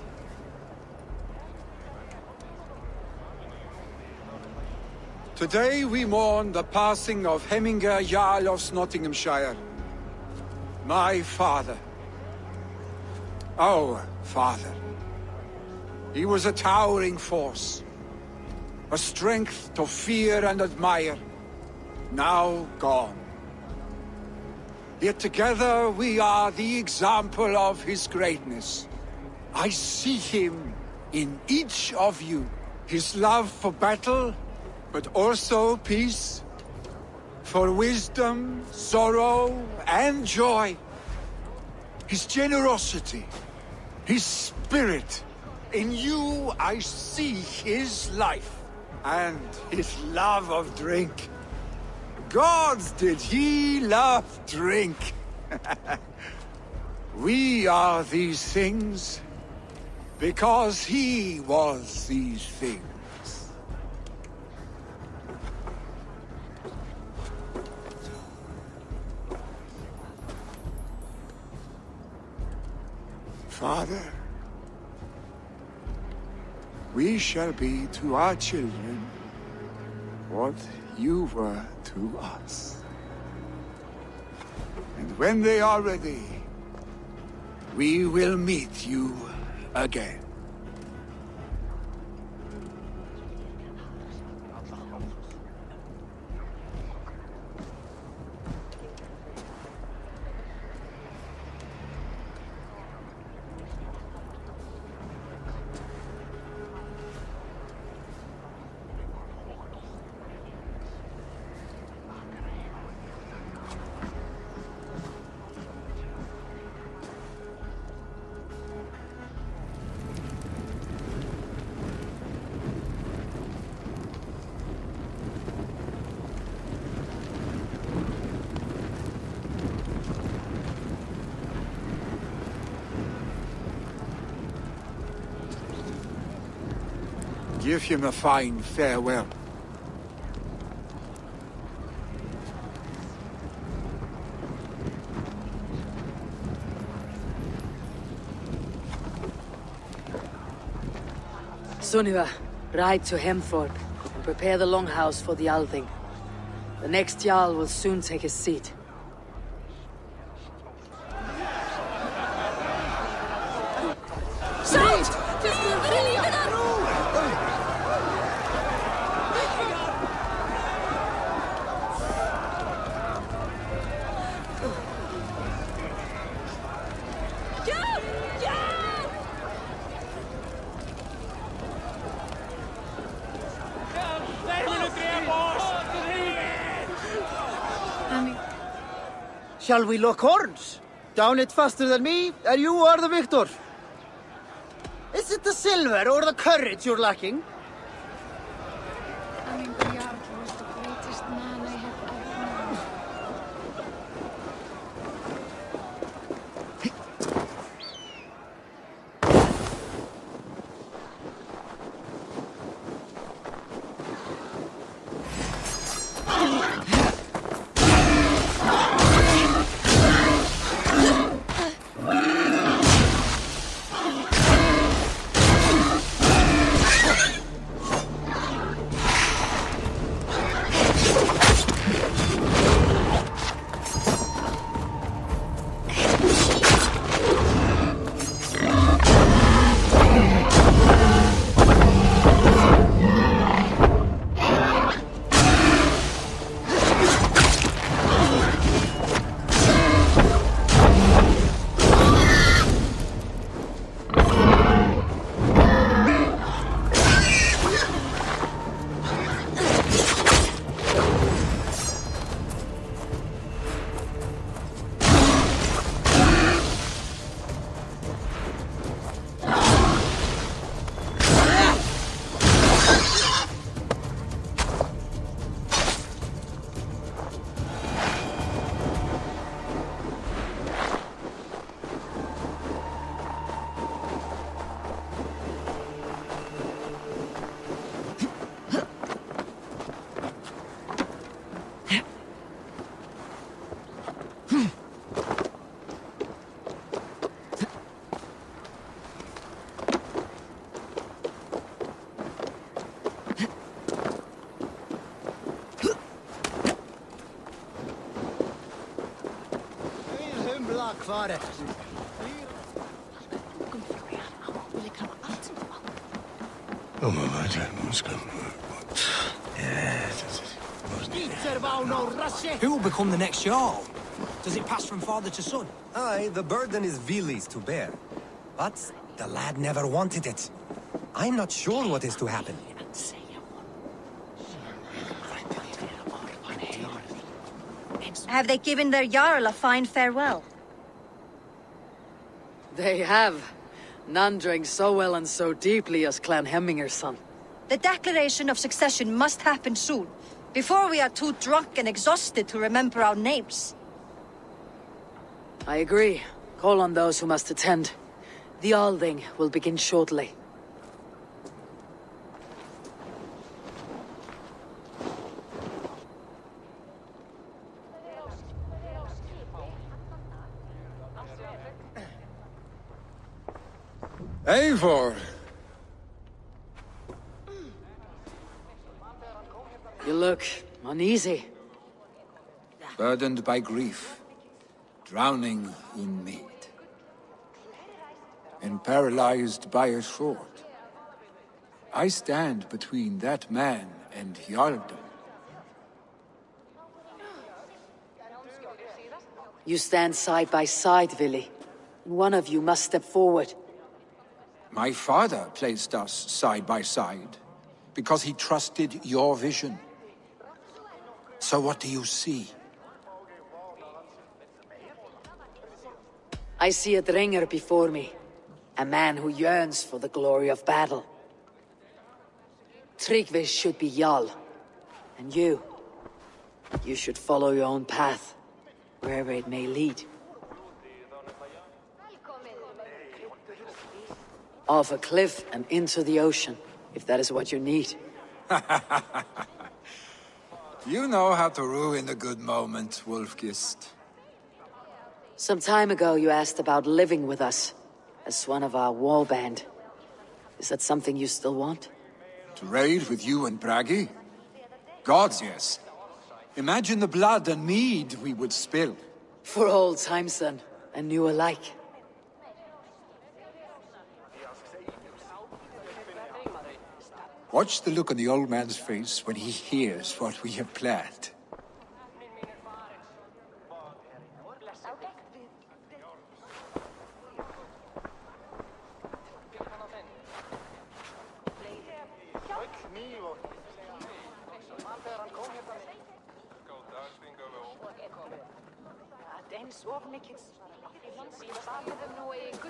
Today we mourn the passing of Heminger Jarl of Nottinghamshire. My father. Our father. He was a towering force. A strength to fear and admire. Now gone. Yet together we are the example of his greatness. I see him in each of you. His love for battle, but also peace. For wisdom, sorrow, and joy. His generosity, his spirit. In you I see his life, and his love of drink. Gods, did he love drink! We are these things because he was these things. Father, we shall be to our children what you were to us. And when they are ready, we will meet you again. Give him a fine farewell. Sunniva, ride to Hemthorpe and prepare the Longhouse for the Althing. The next Jarl will soon take his seat. Shall we lock horns? Down it faster than me, and you are the victor. Is it the silver or the courage you're lacking? Jarl was the greatest man I have ever known. Who will become the next Jarl? Does it pass from father to son? Aye, the burden is Vili's to bear. But the lad never wanted it. I'm not sure what is to happen. Have they given their Jarl a fine farewell? They have. None drank so well and so deeply as Clan Hemminger's son. The declaration of succession must happen soon, before we are too drunk and exhausted to remember our names. I agree. Call on those who must attend. The Althing will begin shortly. Eivor! You look uneasy. Burdened by grief, drowning in mead, and paralyzed by a sword. I stand between that man and Jarldom. You stand side by side, Vili. One of you must step forward. My father placed us side by side because he trusted your vision. So what do you see? I see a Dringer before me. A man who yearns for the glory of battle. Tryggvi should be Jarl. And you should follow your own path, wherever it may lead. Off a cliff and into the ocean. if that is what you need. You know how to ruin a good moment, Wolfgist. Some time ago, you asked about living with us, as one of our war band. Is that something you still want? To raid with you and Bragi? Gods, yes. Imagine the blood and mead we would spill. For old time's son, and new alike. Watch the look on the old man's face when he hears what we have planned.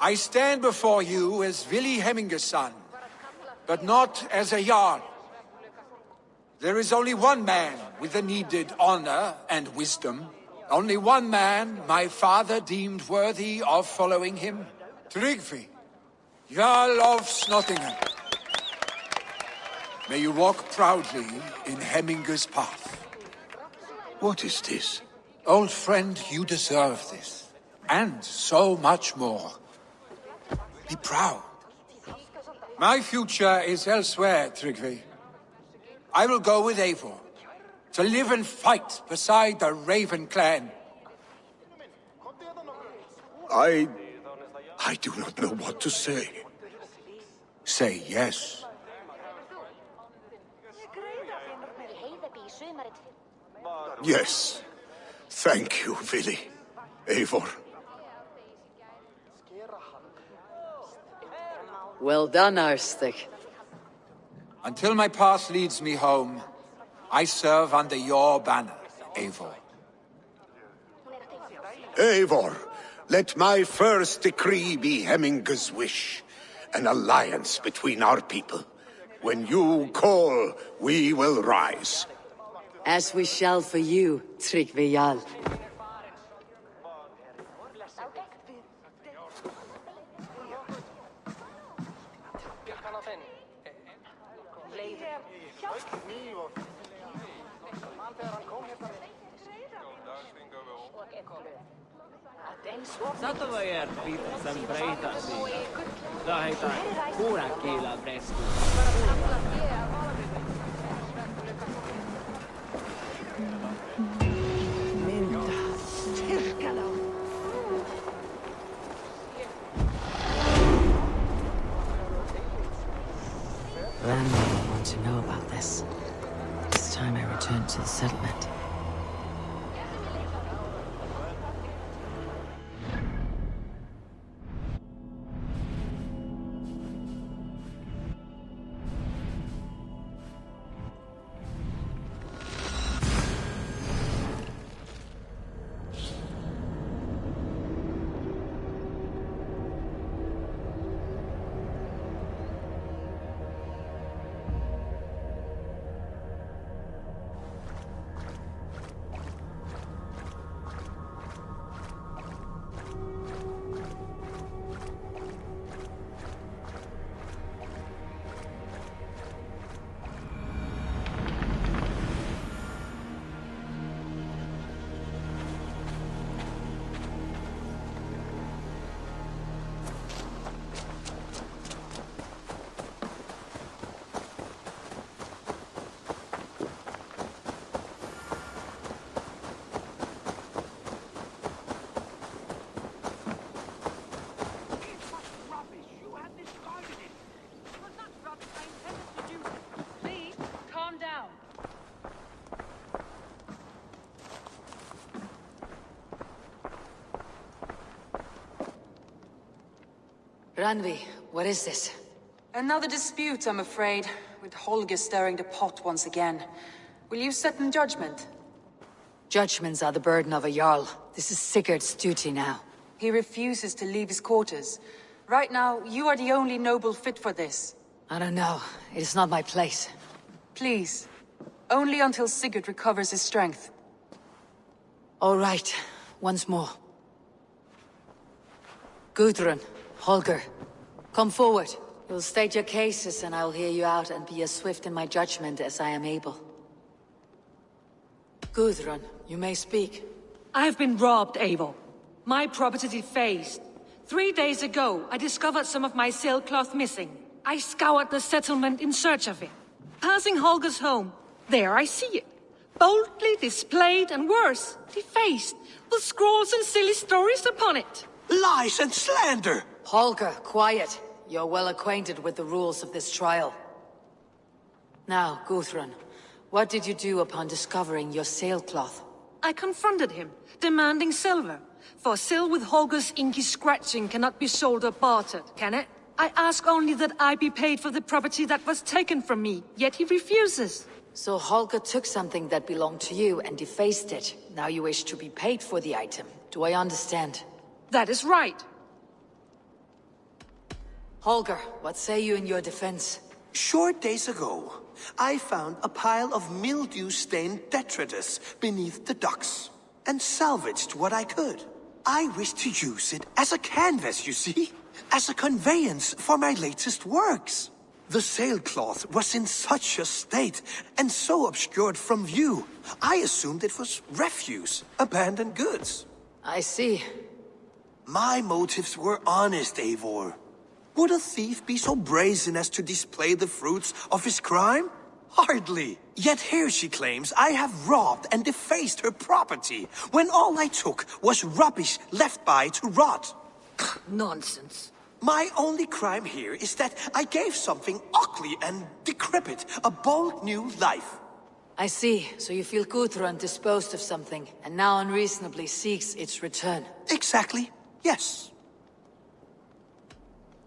I stand before you as Vili Hemminger's son, but not as a Jarl. There is only one man with the needed honor and wisdom. Only one man my father deemed worthy of following him. Tryggvi, Jarl of Snottingham. May you walk proudly in Hemminger's path. What is this? Old friend, you deserve this. And so much more. Be proud. My future is elsewhere, Tryggvi. I will go with Eivor, to live and fight beside the Raven clan. I do not know what to say. Say yes. Yes. Thank you, Vili. Eivor. Well done, Arstig. Until my path leads me home, I serve under your banner, Eivor. Eivor, let my first decree be Hemminger's wish. An alliance between our people. When you call, we will rise. As we shall for you, Tryggvi Jarl. Satovajer pitsen breitasi. Lähetä kuunakiilä bresku. Rand may want to know about this. This time I return to the settlement. Randvi, what is this? Another dispute, I'm afraid, with Holger stirring the pot once again. Will you sit in judgment? Judgments are the burden of a Jarl. This is Sigurd's duty now. He refuses to leave his quarters. Right now, you are the only noble fit for this. I don't know. It is not my place. Please. Only until Sigurd recovers his strength. All right. Once more. Gudrun, Holger, come forward. You'll state your cases and I'll hear you out and be as swift in my judgment as I am able. Gudrun, you may speak. I've been robbed, Eivor. My property defaced. 3 days ago, I discovered some of my sailcloth missing. I scoured the settlement in search of it. Passing Holger's home, there I see it. Boldly displayed and worse, defaced, with scrolls and silly stories upon it. Lies and slander! Holger, quiet. You're well acquainted with the rules of this trial. Now, Gudrun, what did you do upon discovering your sailcloth? I confronted him, demanding silver. For sil with Holger's inky scratching cannot be sold or bartered, can it? I ask only that I be paid for the property that was taken from me, yet he refuses. So Holger took something that belonged to you and defaced it. Now you wish to be paid for the item. Do I understand? That is right. Holger, what say you in your defense? Short days ago, I found a pile of mildew-stained detritus beneath the docks, and salvaged what I could. I wish to use it as a canvas, you see? As a conveyance for my latest works. The sailcloth was in such a state, and so obscured from view, I assumed it was refuse, abandoned goods. I see. My motives were honest, Eivor. Would a thief be so brazen as to display the fruits of his crime? Hardly. Yet here she claims I have robbed and defaced her property, when all I took was rubbish left by to rot. Nonsense. My only crime here is that I gave something ugly and decrepit a bold new life. I see. So you feel Gudrun disposed of something, and now unreasonably seeks its return. Exactly. Yes.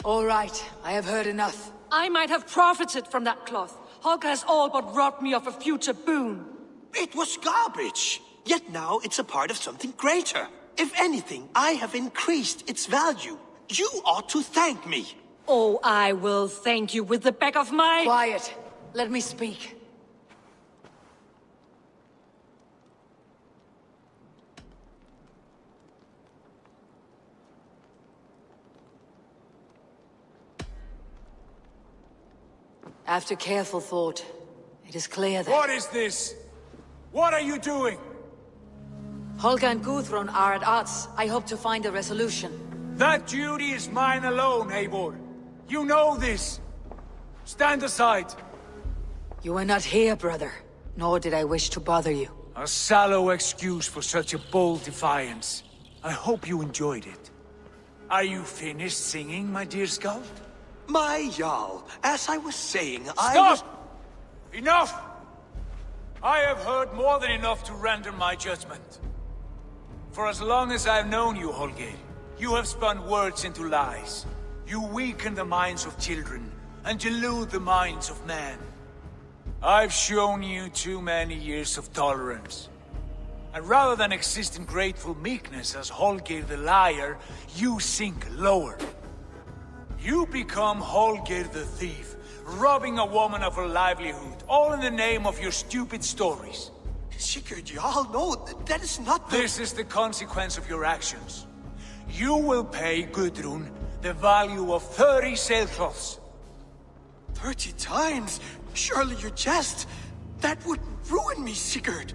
All right. I have heard enough. I might have profited from that cloth. Holger has all but robbed me of a future boon. It was garbage. Yet now it's a part of something greater. If anything, I have increased its value. You ought to thank me. Oh, I will thank you with the back of my... Quiet. Let me speak. After careful thought, it is clear that... What is this? What are you doing? Holger and Gudrun are at odds. I hope to find a resolution. That duty is mine alone, Eivor. You know this. Stand aside. You were not here, brother. Nor did I wish to bother you. A sallow excuse for such a bold defiance. I hope you enjoyed it. Are you finished singing, my dear Skald? My Jarl, as I was saying, Stop! Enough! I have heard more than enough to render my judgment. For as long as I've known you, Holger, you have spun words into lies. You weaken the minds of children, and delude the minds of men. I've shown you too many years of tolerance. And rather than exist in grateful meekness as Holger the liar, you sink lower. You become Holger the thief, robbing a woman of her livelihood, all in the name of your stupid stories. Sigurd, Jarl, no, that is not the... This is the consequence of your actions. You will pay Gudrun the value of 30 sailcloths. 30 times? Surely you jest. That would ruin me, Sigurd.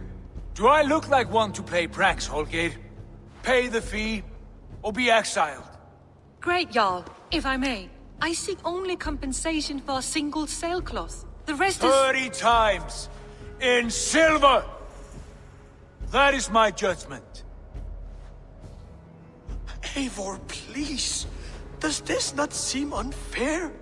Do I look like one to play pranks, Holger? Pay the fee, or be exiled. Great, Jarl. If I may, I seek only compensation for a single sailcloth. The rest 30 times! In silver! That is my judgment. Eivor, please. Does this not seem unfair?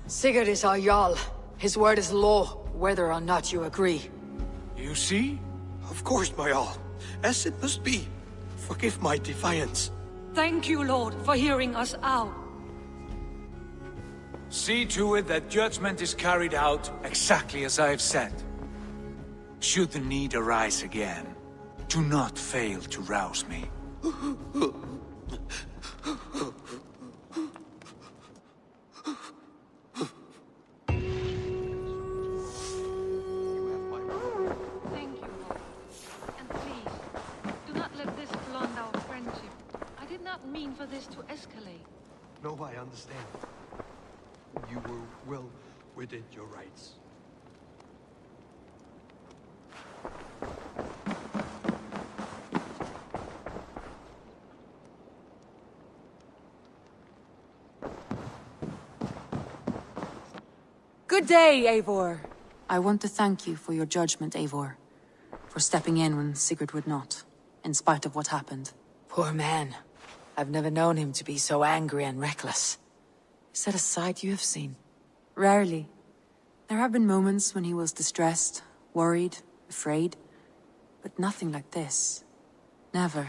Sigurd is our Jarl. His word is law, whether or not you agree. You see? Of course, my Jarl. As it must be. Forgive my defiance. Thank you, Lord, for hearing us out. See to it that judgment is carried out exactly as I have said. Should the need arise again. Do not fail to rouse me. Thank you, Lord. And please, do not let this blunt our friendship. I did not mean for this to escalate. No, I understand. You were well within your rights. Good day, Eivor. I want to thank you for your judgment, Eivor. For stepping in when Sigurd would not, in spite of what happened. Poor man. I've never known him to be so angry and reckless. Is that a side you have seen? Rarely. There have been moments when he was distressed, worried, afraid. But nothing like this. Never,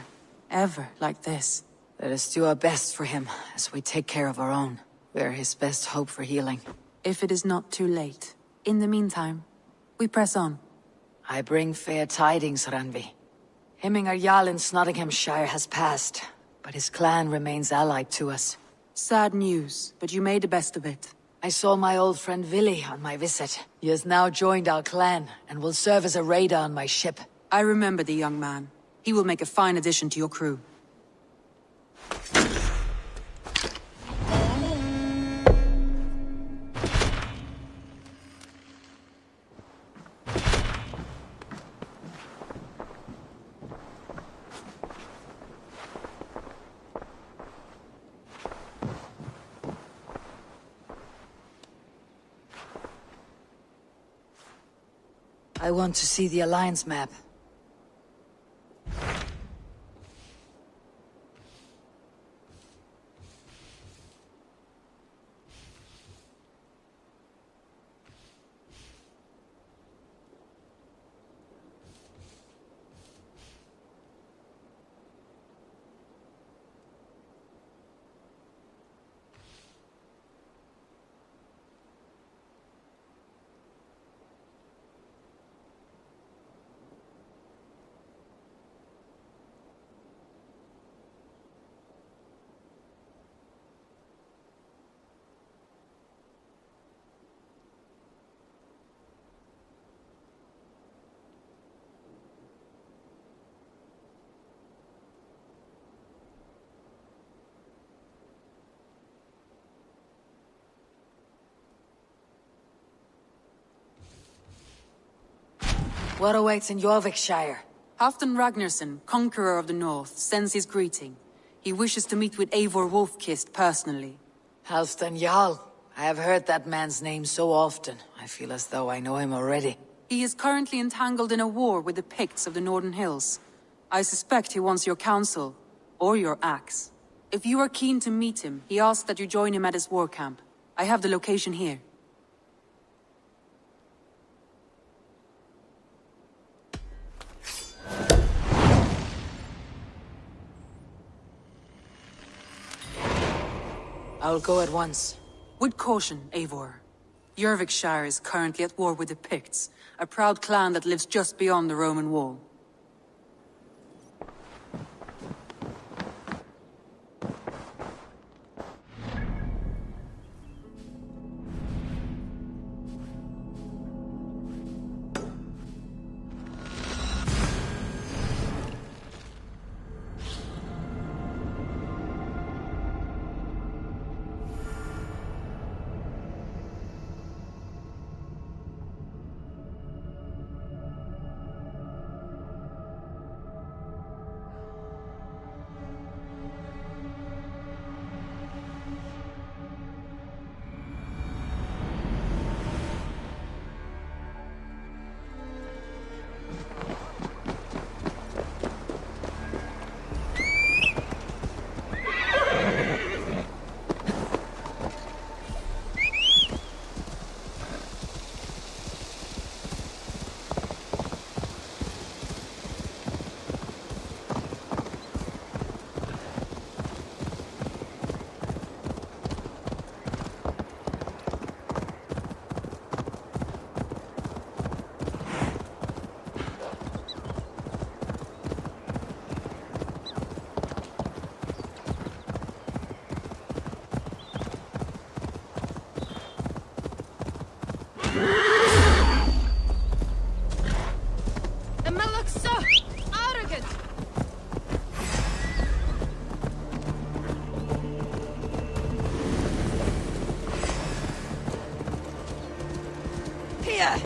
ever like this. Let us do our best for him, as we take care of our own. We are his best hope for healing. If it is not too late. In the meantime, we press on. I bring fair tidings, Randvi. Hemmingar Jarl in Nottinghamshire has passed, but his clan remains allied to us. Sad news, but you made the best of it. I saw my old friend Vili on my visit. He has now joined our clan, and will serve as a raider on my ship. I remember the young man. He will make a fine addition to your crew. I want to see the Alliance map. What awaits in Jorvikshire? Halfdan Ragnarsson, Conqueror of the North, sends his greeting. He wishes to meet with Eivor Wolfkist personally. Halfdan Jarl. I have heard that man's name so often. I feel as though I know him already. He is currently entangled in a war with the Picts of the Northern Hills. I suspect he wants your counsel, or your axe. If you are keen to meet him, he asks that you join him at his war camp. I have the location here. I'll go at once. With caution, Eivor. Jorvikshire is currently at war with the Picts, a proud clan that lives just beyond the Roman wall. so arrogant! Here!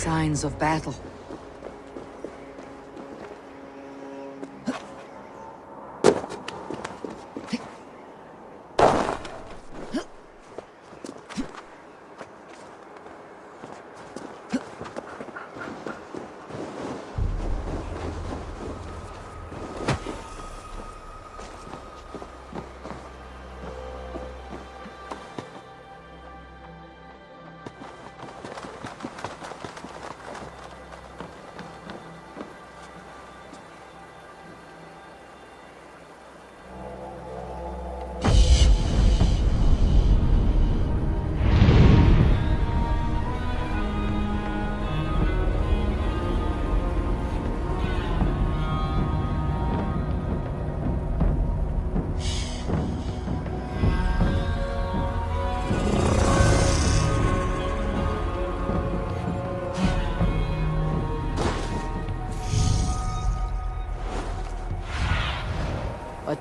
Signs of battle.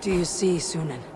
Do you see, Sunan?